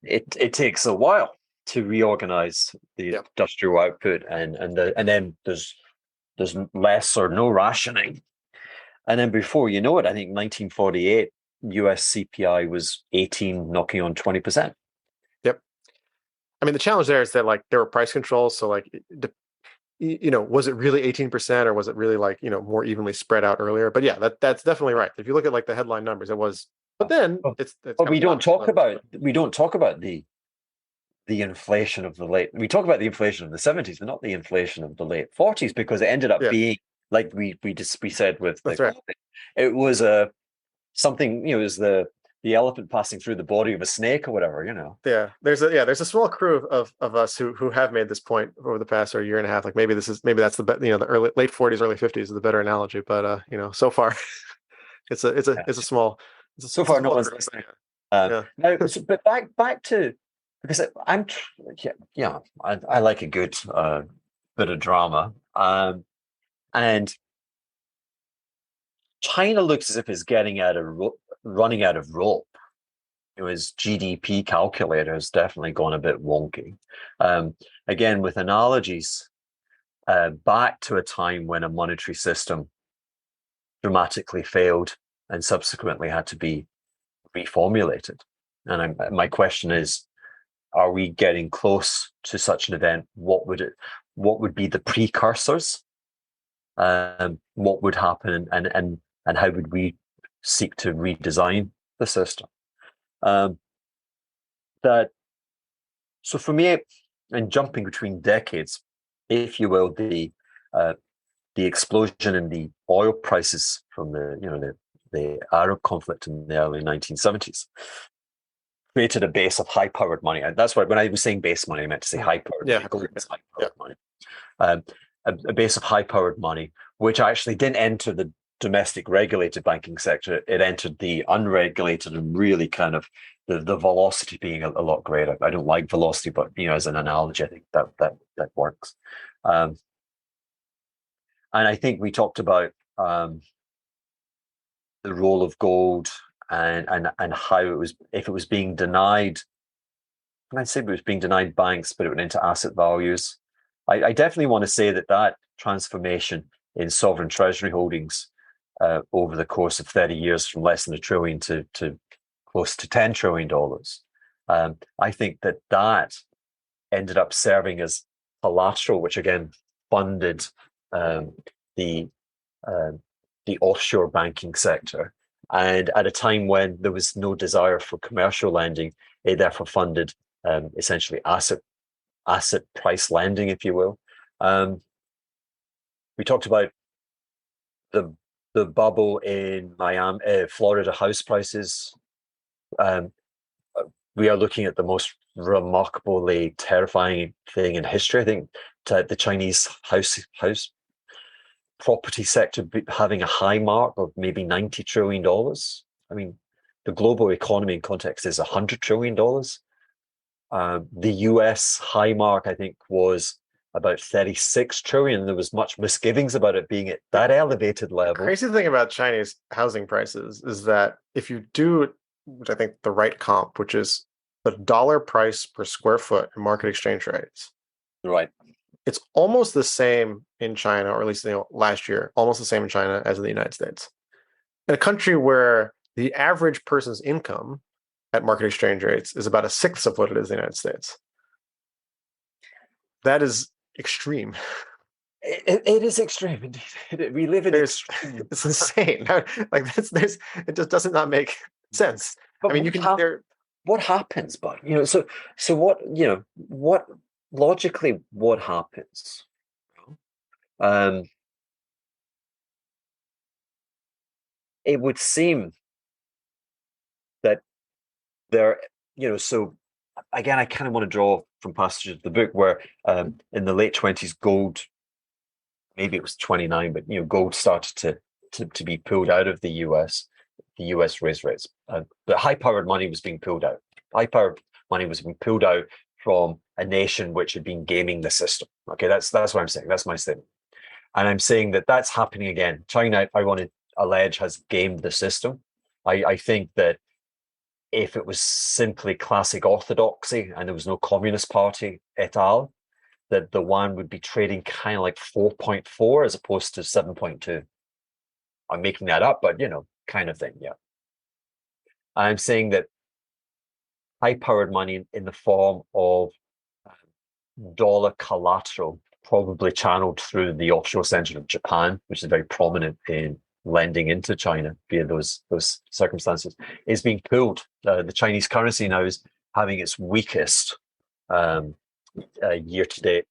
it takes a while to reorganize the industrial output, and then there's less or no rationing, and then before you know it, I think 1948 US CPI was 18, knocking on 20%. Yep. I mean, the challenge there is that like there were price controls, so like was it really 18% or was it really like, more evenly spread out earlier? But yeah, that's definitely right. If you look at like the headline numbers, it was, but then it's but we don't talk about the inflation of the late. We talk about the inflation of the 70s, but not the inflation of the late 40s, because it ended up being like we said with that's right. It was something, it was the elephant passing through the body of a snake or whatever, Yeah, there's a small crew of us who have made this point over the past year and a half. Like maybe that's the the late 40s, early 50s is the better analogy. But so far, it's a small. So far, no one's listening. Now, but back to, because I like a good bit of drama, and China looks as if it's running out of rope. His GDP calculator has definitely gone a bit wonky. Again, with analogies back to a time when a monetary system dramatically failed and subsequently had to be reformulated. And my question is, are we getting close to such an event? What would be the precursors? What would happen, and how would we seek to redesign the system? So for me, and jumping between decades, if you will, the explosion in the oil prices from the Arab conflict in the early 1970s created a base of high-powered money. And that's why when I was saying base money, I meant to say high-powered money. A base of high-powered money, which actually didn't enter the domestic regulated banking sector. It entered the unregulated, and really kind of the velocity being a lot greater. I don't like velocity, but as an analogy, I think that works. And I think we talked about the role of gold and how it was, if it was being denied, and I'd say it was being denied banks, but it went into asset values. I definitely want to say that transformation in sovereign treasury holdings over the course of 30 years from less than $1 trillion to close to $10 trillion. I think that ended up serving as collateral, which again funded the offshore banking sector. And at a time when there was no desire for commercial lending, it therefore funded essentially asset price lending, if you will. We talked about the bubble in Miami, Florida house prices. We are looking at the most remarkably terrifying thing in history. I think the Chinese house property sector having a high mark of maybe $90 trillion. I mean, the global economy in context is $100 trillion. The US high mark, I think, was about 36 trillion. There was much misgivings about it being at that elevated level. The crazy thing about Chinese housing prices is that if you do, which I think the right comp, which is the dollar price per square foot in market exchange rates. Right. It's almost the same in China, or at least last year, almost the same in China as in the United States. In a country where the average person's income at market exchange rates is about 1/6 of what it is in the United States. That is extreme. It is extreme indeed. We live in extreme. It's insane. Like it just does not make sense. But I mean, what happens, bud? So what logically what happens? It would seem that there, so again, I kind of want to draw from passages of the book where in the late 20s, gold, maybe it was 29, but gold started to be pulled out of the US. The US raised rates. But high-powered money was being pulled out. High-powered money was being pulled out from a nation which had been gaming the system. Okay, that's what I'm saying. That's my statement. And I'm saying that that's happening again. China, I want to allege, has gamed the system. I think that if it was simply classic orthodoxy and there was no Communist Party et al., that the yuan would be trading kind of like 4.4 as opposed to 7.2. I'm making that up, but kind of thing, yeah. I'm saying that high-powered money in the form of dollar collateral, probably channeled through the offshore center of Japan, which is very prominent in lending into China via those circumstances, is being pulled. The Chinese currency now is having its weakest year to date.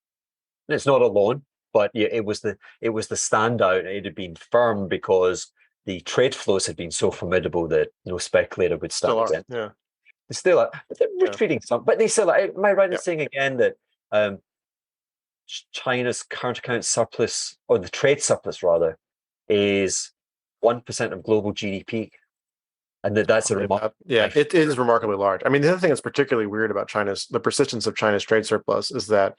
And it's not alone, but it was the standout. It had been firm because the trade flows had been so formidable that no speculator would stand against. Yeah, they still are. But they're retreating some. But they still are. Am I right in saying again that China's current account surplus, or the trade surplus rather, is 1% of global GDP, and that's a remarkable. Yeah, it is remarkably large. I mean, the other thing that's particularly weird about the persistence of China's trade surplus is that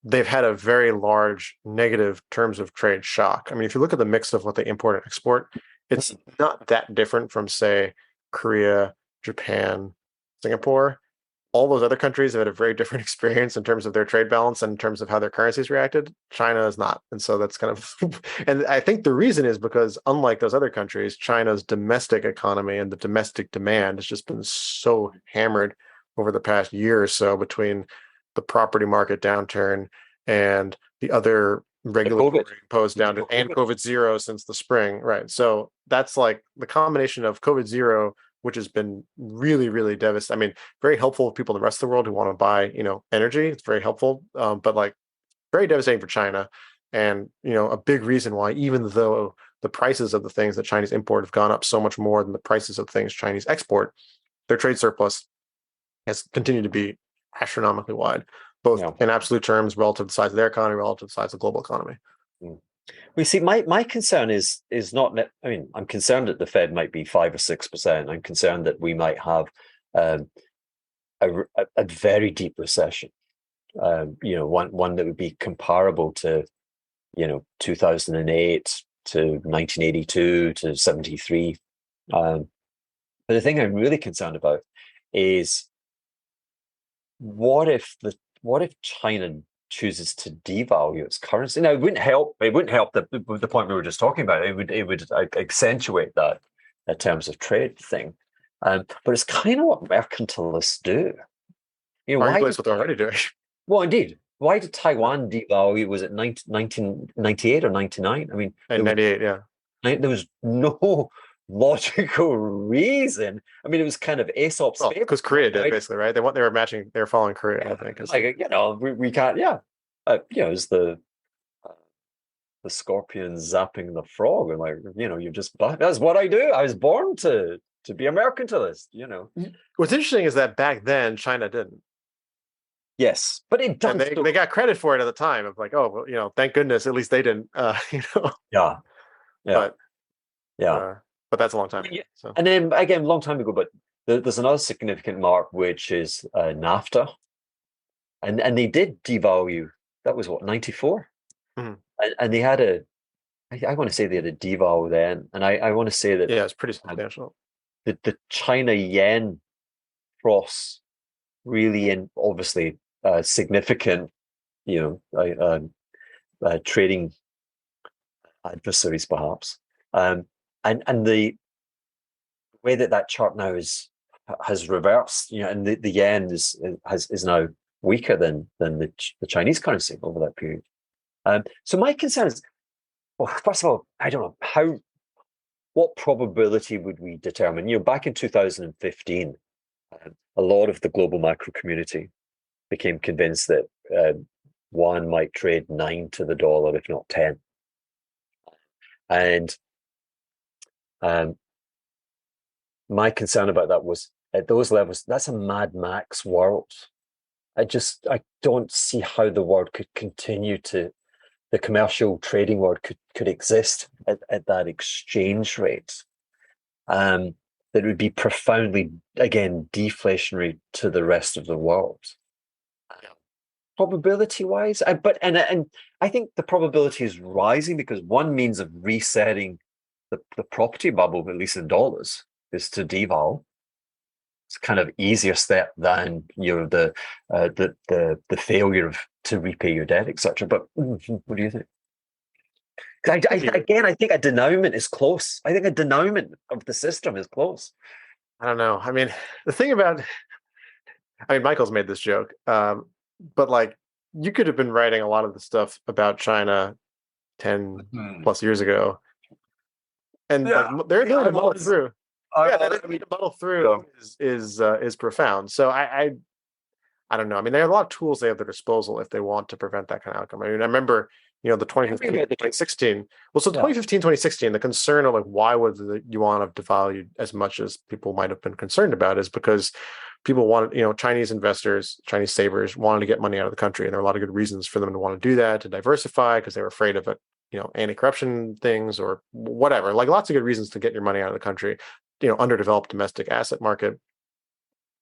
they've had a very large negative terms of trade shock. I mean, if you look at the mix of what they import and export, it's not that different from, say, Korea, Japan, Singapore. All those other countries have had a very different experience in terms of their trade balance and in terms of how their currencies reacted. China is not. And so that's kind of, and I think the reason is because unlike those other countries, China's domestic economy and the domestic demand has just been so hammered over the past year or so between the property market downturn and the other regulatory imposed downturn and COVID zero since the spring. Right. So that's like the combination of COVID zero, which has been really, really devastating. I mean, very helpful for people in the rest of the world who want to buy, energy. It's very helpful, but like very devastating for China. And, a big reason why, even though the prices of the things that Chinese import have gone up so much more than the prices of things Chinese export, their trade surplus has continued to be astronomically wide, both in absolute terms relative to the size of their economy, relative to the size of the global economy. We see. My concern is not. I mean, I'm concerned that the Fed might be 5 or 6%. I'm concerned that we might have a very deep recession. One that would be comparable to 2008 to 1982 to 73. But the thing I'm really concerned about is what if China chooses to devalue its currency. Now, it wouldn't help. It wouldn't help the point we were just talking about. It would accentuate that in terms of trade thing. But it's kind of what mercantilists do. Arguably, it's what they're already doing. Well, indeed. Why did Taiwan devalue? Was it 1998 or 99? I mean, And 98, yeah. There was no logical reason. I mean, it was kind of Aesop's fable. Because Korea did, basically, right? They were following Korea, I think. Like, we can't, yeah. It's the scorpion zapping the frog, and like, that's what I do. I was born to be a mercantilist, What's interesting is that back then China didn't. Yes, but it does. They got credit for it at the time of like, oh, well, thank goodness, at least they didn't. Yeah. But that's a long time ago. So. And then again, a long time ago. But there's another significant mark, which is NAFTA, and they did devalue. That was what, 94, and they had I want to say they had a deval then, and I want to say that it's pretty substantial. The China yen cross really, and obviously significant, trading adversaries perhaps, and the way that chart now has reversed, and the yen is now weaker than the Chinese currency over that period. So my concern is, well, first of all, I don't know what probability would we determine? Back in 2015, a lot of the global macro community became convinced that yuan might trade 9 to the dollar, if not 10. And my concern about that was, at those levels, that's a Mad Max world. I don't see how the world could continue the commercial trading world could exist at that exchange rate. That would be profoundly, again, deflationary to the rest of the world. Probability-wise, but I think the probability is rising because one means of resetting the property bubble, at least in dollars, is to deval. It's kind of easier step than the failure to repay your debt, etc. But what do you think? I think a denouement is close. I think a denouement of the system is close. I don't know. I mean, the thing about, Michael's made this joke, but like, you could have been writing a lot of the stuff about China 10 plus years ago, and they're to muddle through. To muddle through is profound. So I don't know. I mean, they have a lot of tools they have at their disposal if they want to prevent that kind of outcome. I mean, I remember, the 2015, 2016. Well, so 2015, 2016, the concern of like, why would the yuan have devalued as much as people might have been concerned about is because people wanted, Chinese investors, Chinese savers wanted to get money out of the country. And there are a lot of good reasons for them to want to do that, to diversify, because they were afraid of it, anti-corruption things or whatever, like lots of good reasons to get your money out of the country, underdeveloped domestic asset market.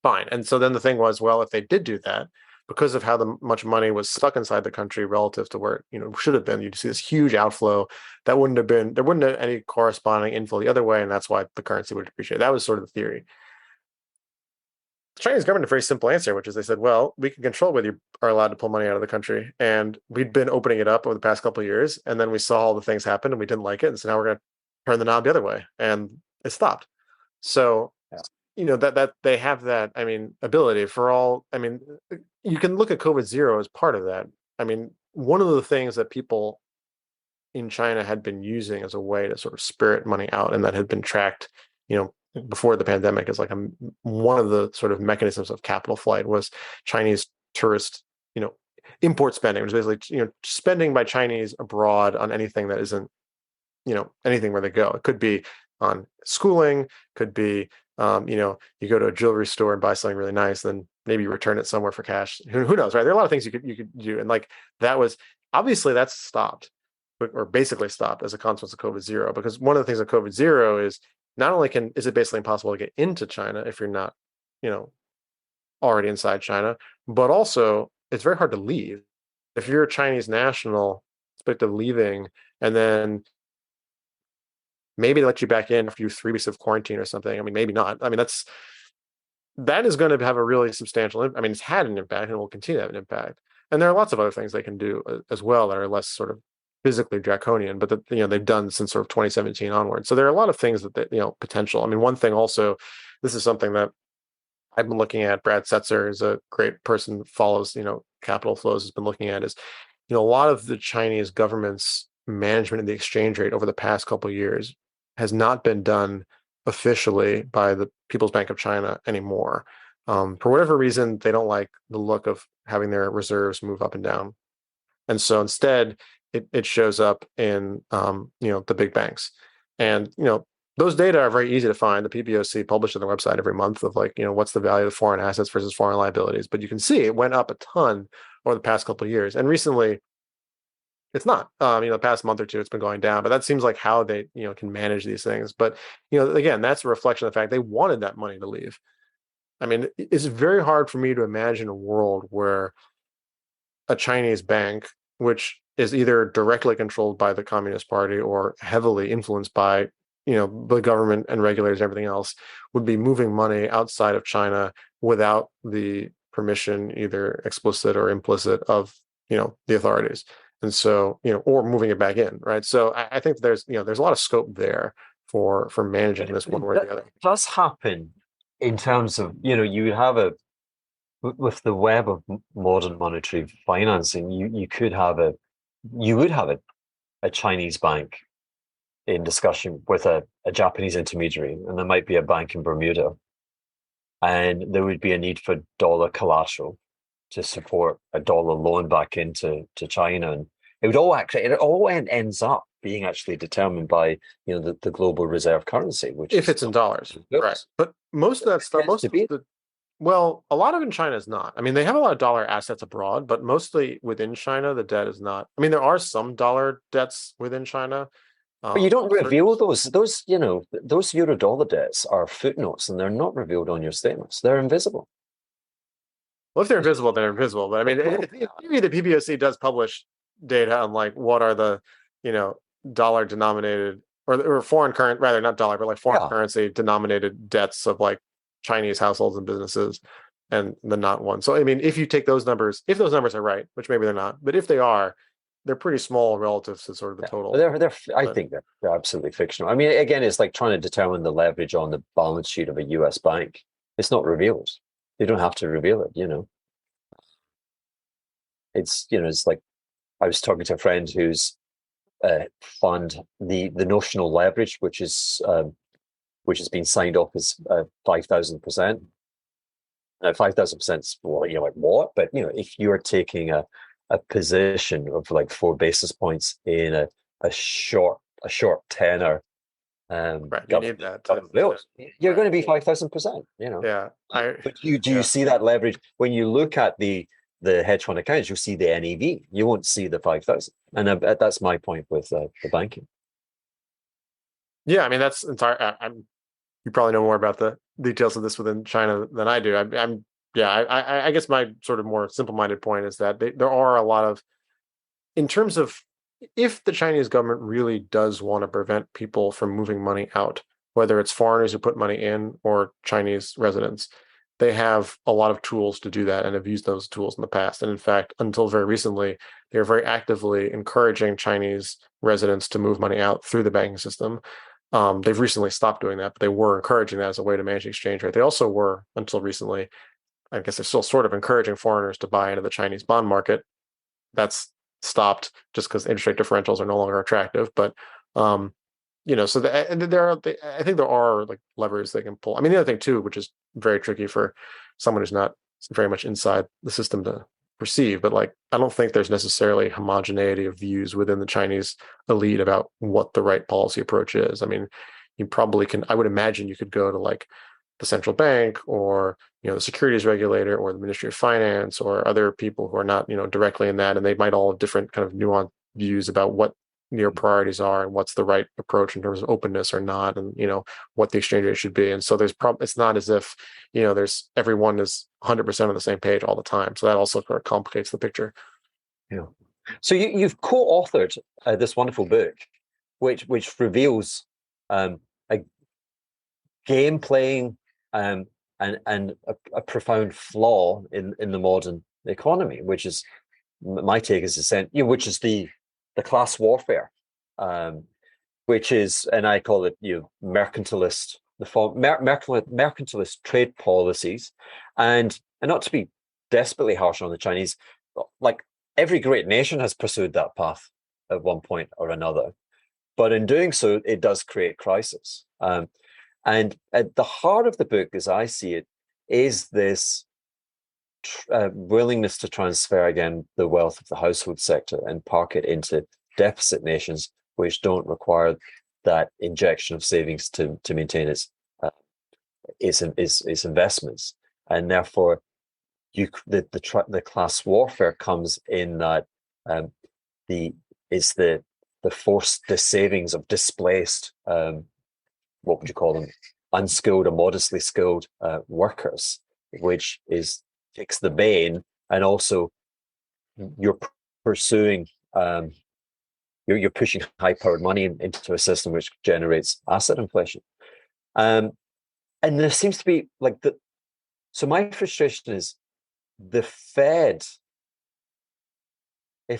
Fine. And so then the thing was, well, if they did do that, because of how much money was stuck inside the country relative to where it should have been, you'd see this huge outflow there wouldn't have any corresponding inflow the other way, and that's why the currency would depreciate. That was sort of the theory. The Chinese government had a very simple answer, which is they said, well, we can control whether you are allowed to pull money out of the country. And we'd been opening it up over the past couple of years, and then we saw all the things happen and we didn't like it, and so now we're going to turn the knob the other way, and it stopped. So that they have that, ability for all. You can look at COVID-0 as part of that. One of the things that people in China had been using as a way to sort of spirit money out, and that had been tracked, before the pandemic, is like one of the sort of mechanisms of capital flight was Chinese tourist, import spending, which is basically, spending by Chinese abroad on anything that isn't, anything where they go. It could be on schooling, could be, you go to a jewelry store and buy something really nice, then maybe you return it somewhere for cash. Who knows, right? There are a lot of things you could do. And like, that was, obviously that's stopped, or basically stopped as a consequence of COVID-0, because one of the things of COVID-0 is not only is it basically impossible to get into China if you're not, already inside China, but also it's very hard to leave. If you're a Chinese national, expect of leaving, and then maybe they let you back in after you 3 weeks of quarantine or something. Maybe not. That is going to have a really substantial, it's had an impact and will continue to have an impact. And there are lots of other things they can do as well that are less sort of physically draconian, but that they've done since sort of 2017 onward. So there are a lot of things that potential. I mean, one thing also, this is something that I've been looking at. Brad Setzer is a great person, follows capital flows, has been looking at is a lot of the Chinese government's management of the exchange rate over the past couple of years has not been done officially by the People's Bank of China anymore. For whatever reason, they don't like the look of having their reserves move up and down. And so instead, it shows up in the big banks. And those data are very easy to find. The PBOC publishes on their website every month of what's the value of foreign assets versus foreign liabilities. But you can see it went up a ton over the past couple of years. And recently, it's not. The past month or two, it's been going down. But that seems like how they can manage these things. But again, that's a reflection of the fact they wanted that money to leave. I mean, it's very hard for me to imagine a world where a Chinese bank, which is either directly controlled by the Communist Party or heavily influenced by the government and regulators and everything else, would be moving money outside of China without the permission, either explicit or implicit, of the authorities. And so or moving it back in, right? So I think there's a lot of scope there for managing this one way or the other. It does happen in terms of you would have with the web of modern monetary financing, you would have a Chinese bank in discussion with a Japanese intermediary, and there might be a bank in Bermuda, and there would be a need for dollar collateral to support a dollar loan back into China, and it all ends up being actually determined by the global reserve currency, which if it's in dollars, right? But most of that stuff, well, a lot of it in China is not. I mean, they have a lot of dollar assets abroad, but mostly within China, the debt is not. I mean, there are some dollar debts within China. But you don't reveal those. Those euro dollar debts are footnotes, and they're not revealed on your statements. They're invisible. Well, if they're invisible, they're invisible. But I mean, maybe the PBOC does publish data on what are the dollar denominated or foreign current, rather not dollar, but foreign currency denominated debts of Chinese households and businesses, and the not one. So I mean, if you take those numbers, if those numbers are right, which maybe they're not, but if they are, they're pretty small relative to sort of the total. I think they're absolutely fictional. I mean, again, it's like trying to determine the leverage on the balance sheet of a US bank. It's not revealed. They don't have to reveal it. It's like I was talking to a friend whose fund, the notional leverage, which has been signed off as 5,000%. Now, 5,000% is like what? But if you're taking a position of 4 basis points in a short tenor, right, you need that. You're going to be 5,000%. Yeah. But do you see that leverage when you look at the hedge fund accounts? You'll see the NAV. You won't see the 5,000, and that's my point with the banking. Yeah, I mean that's entire. You probably know more about the details of this within China than I do. I guess my sort of more simple-minded point is that there are a lot of, in terms of, if the Chinese government really does want to prevent people from moving money out, whether it's foreigners who put money in or Chinese residents, they have a lot of tools to do that and have used those tools in the past. And in fact, until very recently, they are very actively encouraging Chinese residents to move money out through the banking system. They've recently stopped doing that, but they were encouraging that as a way to manage the exchange rate. They also were, until recently, I guess they're still sort of encouraging foreigners to buy into the Chinese bond market. That's stopped just because interest rate differentials are no longer attractive. But so I think there are levers they can pull. I mean, the other thing too, which is very tricky for someone who's not very much inside the system to perceive, but I don't think there's necessarily homogeneity of views within the Chinese elite about what the right policy approach is. I mean, you probably can. I would imagine you could go to the central bank or the securities regulator or the Ministry of Finance or other people who are not directly in that, and they might all have different kind of nuanced views about what your priorities are and what's the right approach in terms of openness or not, and what the exchange rate should be. And so it's not as if there's everyone is 100% on the same page all the time. So that also kind of complicates the picture. Yeah. So you've co-authored this wonderful book, which reveals a game playing and a profound flaw in the modern economy, which is my take is which is the class warfare, which is, and I call it mercantilist, mercantilist trade policies, and not to be desperately harsh on the Chinese, like every great nation has pursued that path at one point or another, but in doing so, it does create crisis. And at the heart of the book, as I see it, is this willingness to transfer again the wealth of the household sector and park it into deficit nations, which don't require that injection of savings to maintain its investments, and therefore the class warfare comes in that the forced savings of displaced what would you call them, unskilled or modestly skilled workers, which takes the bane, and also you're pursuing you're pushing high-powered money into a system which generates asset inflation. And there seems to be so my frustration is if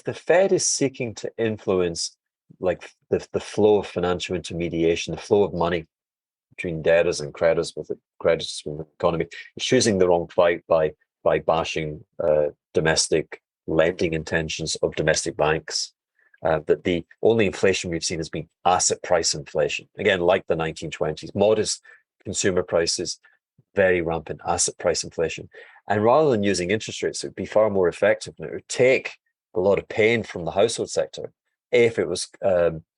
the Fed is seeking to influence the flow of financial intermediation, the flow of money between debtors and creditors with the economy, it's choosing the wrong fight by bashing domestic lending intentions of domestic banks. That the only inflation we've seen has been asset price inflation. Again, like the 1920s, modest consumer prices, very rampant asset price inflation. And rather than using interest rates, it would be far more effective, and it would take a lot of pain from the household sector if it was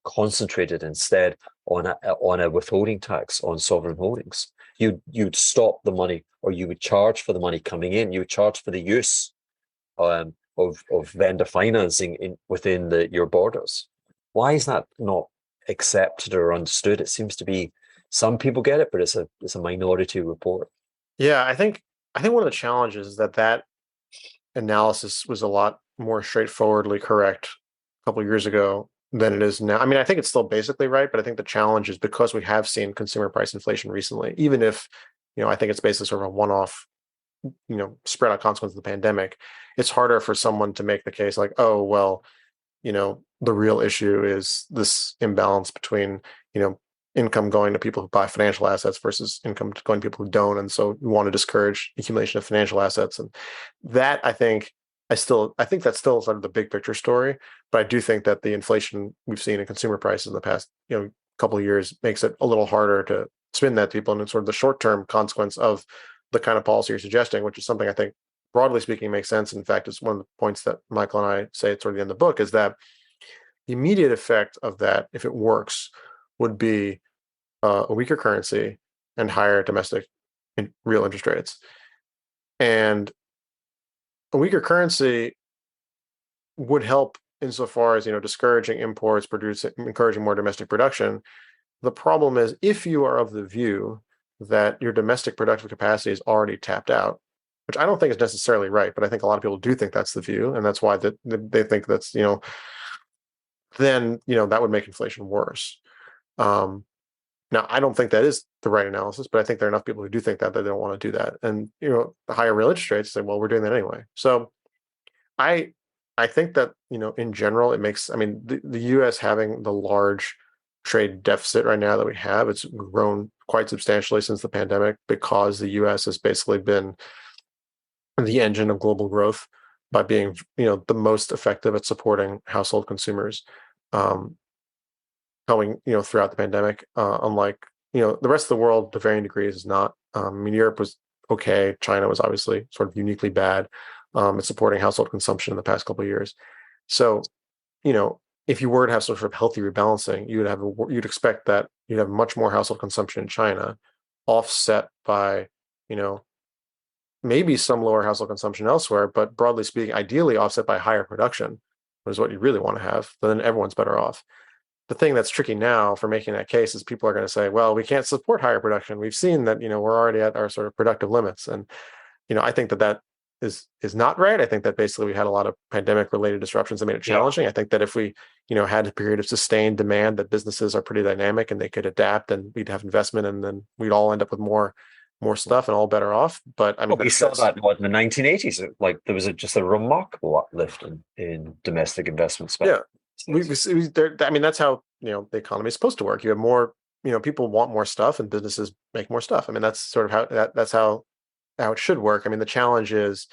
concentrated instead on a withholding tax on sovereign holdings. You'd stop the money, or you would charge for the money coming in. You would charge for the use of vendor financing within your borders. Why is that not accepted or understood? It seems to be some people get it, but it's a minority report. Yeah, I think one of the challenges is that analysis was a lot more straightforwardly correct a couple of years ago than it is now. I mean, I think it's still basically right, but I think the challenge is because we have seen consumer price inflation recently, even if, I think it's basically sort of a one-off, spread out consequence of the pandemic, it's harder for someone to make the case like, oh, well, the real issue is this imbalance between, income going to people who buy financial assets versus income going to people who don't. And so we want to discourage accumulation of financial assets. And that, I think that's still sort of the big picture story. But I do think that the inflation we've seen in consumer prices in the past, couple of years makes it a little harder to spin that to people. And it's sort of the short-term consequence of the kind of policy you're suggesting, which is something I think, broadly speaking, makes sense. In fact, it's one of the points that Michael and I say at sort of the end of the book, is that the immediate effect of that, if it works, would be a weaker currency and higher domestic real interest rates. And a weaker currency would help insofar as, discouraging imports, encouraging more domestic production. The problem is, if you are of the view that your domestic productive capacity is already tapped out, which I don't think is necessarily right, but I think a lot of people do think that's the view, and that's why they think that's, then, that would make inflation worse. Now, I don't think that is the right analysis, but I think there are enough people who do think that they don't want to do that. And, the higher real interest rates say, well, we're doing that anyway. So I think that, in general, it makes, the US having the large trade deficit right now that we have, it's grown quite substantially since the pandemic, because the US has basically been the engine of global growth by being, the most effective at supporting household consumers. Going, throughout the pandemic, unlike, the rest of the world to varying degrees is not. Europe was okay. China was obviously sort of uniquely bad at supporting household consumption in the past couple of years. So, if you were to have sort of healthy rebalancing, you'd expect that you'd have much more household consumption in China, offset by, maybe some lower household consumption elsewhere, but broadly speaking, ideally offset by higher production, which is what you really want to have. Then everyone's better off. The thing that's tricky now for making that case is people are going to say, well, we can't support higher production. We've seen that, we're already at our sort of productive limits. And, I think that is not right. I think that basically we had a lot of pandemic related disruptions that made it challenging. I think that if we, had a period of sustained demand, that businesses are pretty dynamic and they could adapt, and we'd have investment, and then we'd all end up with more more stuff and all better off. But I mean, Well, we saw that in the 1980s. Like there was just a remarkable uplift in domestic investment spending. yeah, I mean, that's how, the economy is supposed to work. You have more, people want more stuff and businesses make more stuff. I mean, that's sort of that's how it should work. I mean, the challenge is,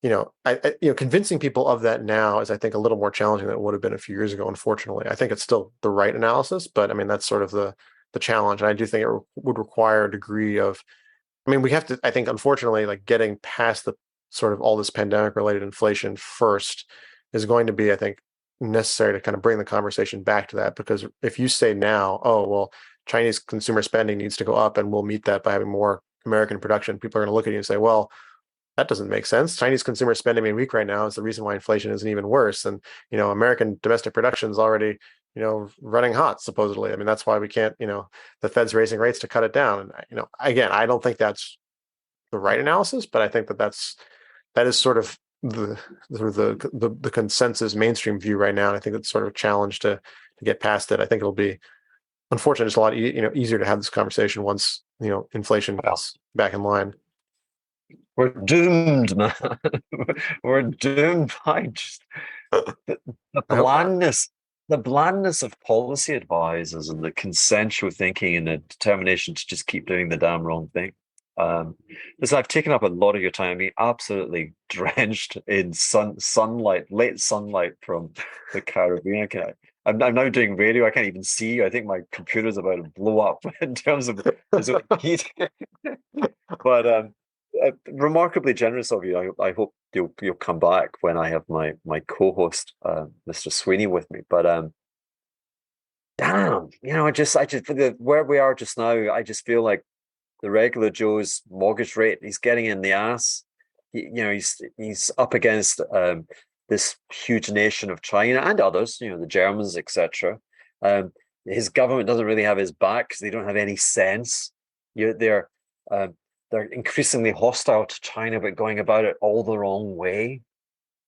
convincing people of that now is, I think, a little more challenging than it would have been a few years ago. Unfortunately, I think it's still the right analysis, but I mean, that's sort of the challenge. And I do think it would require a degree of, I mean, we have to, I think, unfortunately, like getting past the sort of all this pandemic related inflation first is going to be, I think, necessary to kind of bring the conversation back to that. Because if you say now, oh, well, Chinese consumer spending needs to go up and we'll meet that by having more American production, people are going to look at you and say, well, that doesn't make sense. Chinese consumer spending being weak right now is the reason why inflation isn't even worse. And, American domestic production is already, running hot, supposedly. I mean, that's why we can't, the Fed's raising rates to cut it down. And, again, I don't think that's the right analysis, but I think that is sort of the consensus mainstream view right now. And I think it's sort of a challenge to get past it. I think it'll be, unfortunately, it's a lot easier to have this conversation once inflation is back in line. We're doomed, man. We're doomed by just the blandness of policy advisors and the consensual thinking and the determination to just keep doing the damn wrong thing. Listen, I've taken up a lot of your time. I mean, absolutely drenched in sunlight, late sunlight from the Caribbean. I'm now doing radio. I can't even see you. I think my computer's about to blow up in terms of heat. But remarkably generous of you. I hope you'll come back when I have my co-host, Mr. Sweeney, with me. But damn, I just where we are just now, I just feel like the regular Joe's mortgage rate, he's getting in the ass. He's up against this huge nation of China and others, the Germans, etc. His government doesn't really have his back because they don't have any sense. They're increasingly hostile to China, but going about it all the wrong way.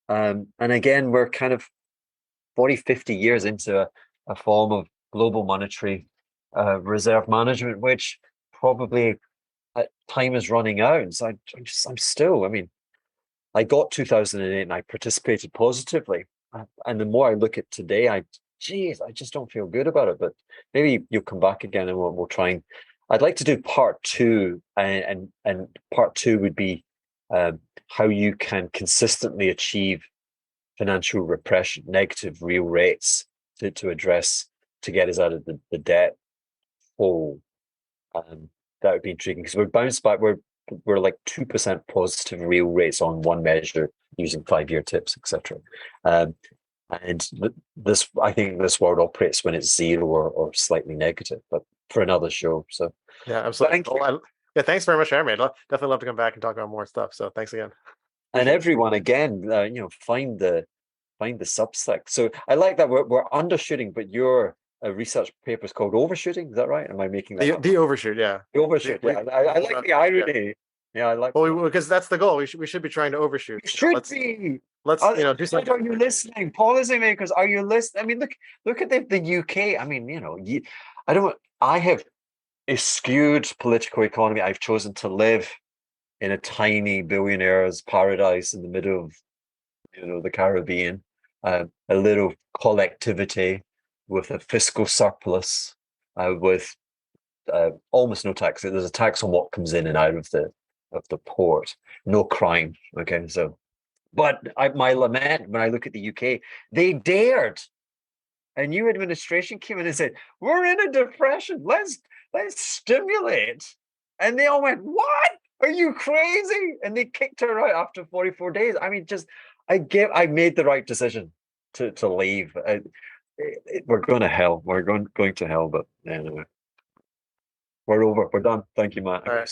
And again, we're kind of 40, 50 years into a form of global monetary reserve management, which probably time is running out. And so I'm still, I mean, I got 2008 and I participated positively. And the more I look at today, I just don't feel good about it. But maybe you'll come back again and we'll try and, I'd like to do part two, and part two would be how you can consistently achieve financial repression, negative real rates to get us out of the debt hole. That would be intriguing because we're bounced back. We're like 2% positive real rates on one measure using 5-year tips, etc. And this, I think, this world operates when it's zero or slightly negative, but for another show. So yeah, absolutely. Yeah, thanks very much, Jeremy. I'd definitely love to come back and talk about more stuff. So thanks again. And everyone, again, find the Substack. So I like that we're undershooting, but your research paper is called Overshooting. Is that right? Am I making that up? The Overshoot? Yeah, the Overshoot. Yeah, I like the irony. Yeah, I like. Well, because that's the goal. We should be trying to overshoot. Should be. Let's do something. Are you listening, policymakers? Are you listening? I mean, look at the UK. I mean, I have a skewed political economy. I've chosen to live in a tiny billionaire's paradise in the middle of the Caribbean, a little collectivity with a fiscal surplus, with almost no tax. There's a tax on what comes in and out of the port. No crime. Okay, so, but my lament when I look at the UK, they dared. A new administration came in and said, "We're in a depression. Let's stimulate," and they all went, "What? Are you crazy?" And they kicked her out after 44 days. I mean, I made the right decision to leave. We're going to hell. We're going to hell, but anyway, we're over. We're done. Thank you, Matt. All right.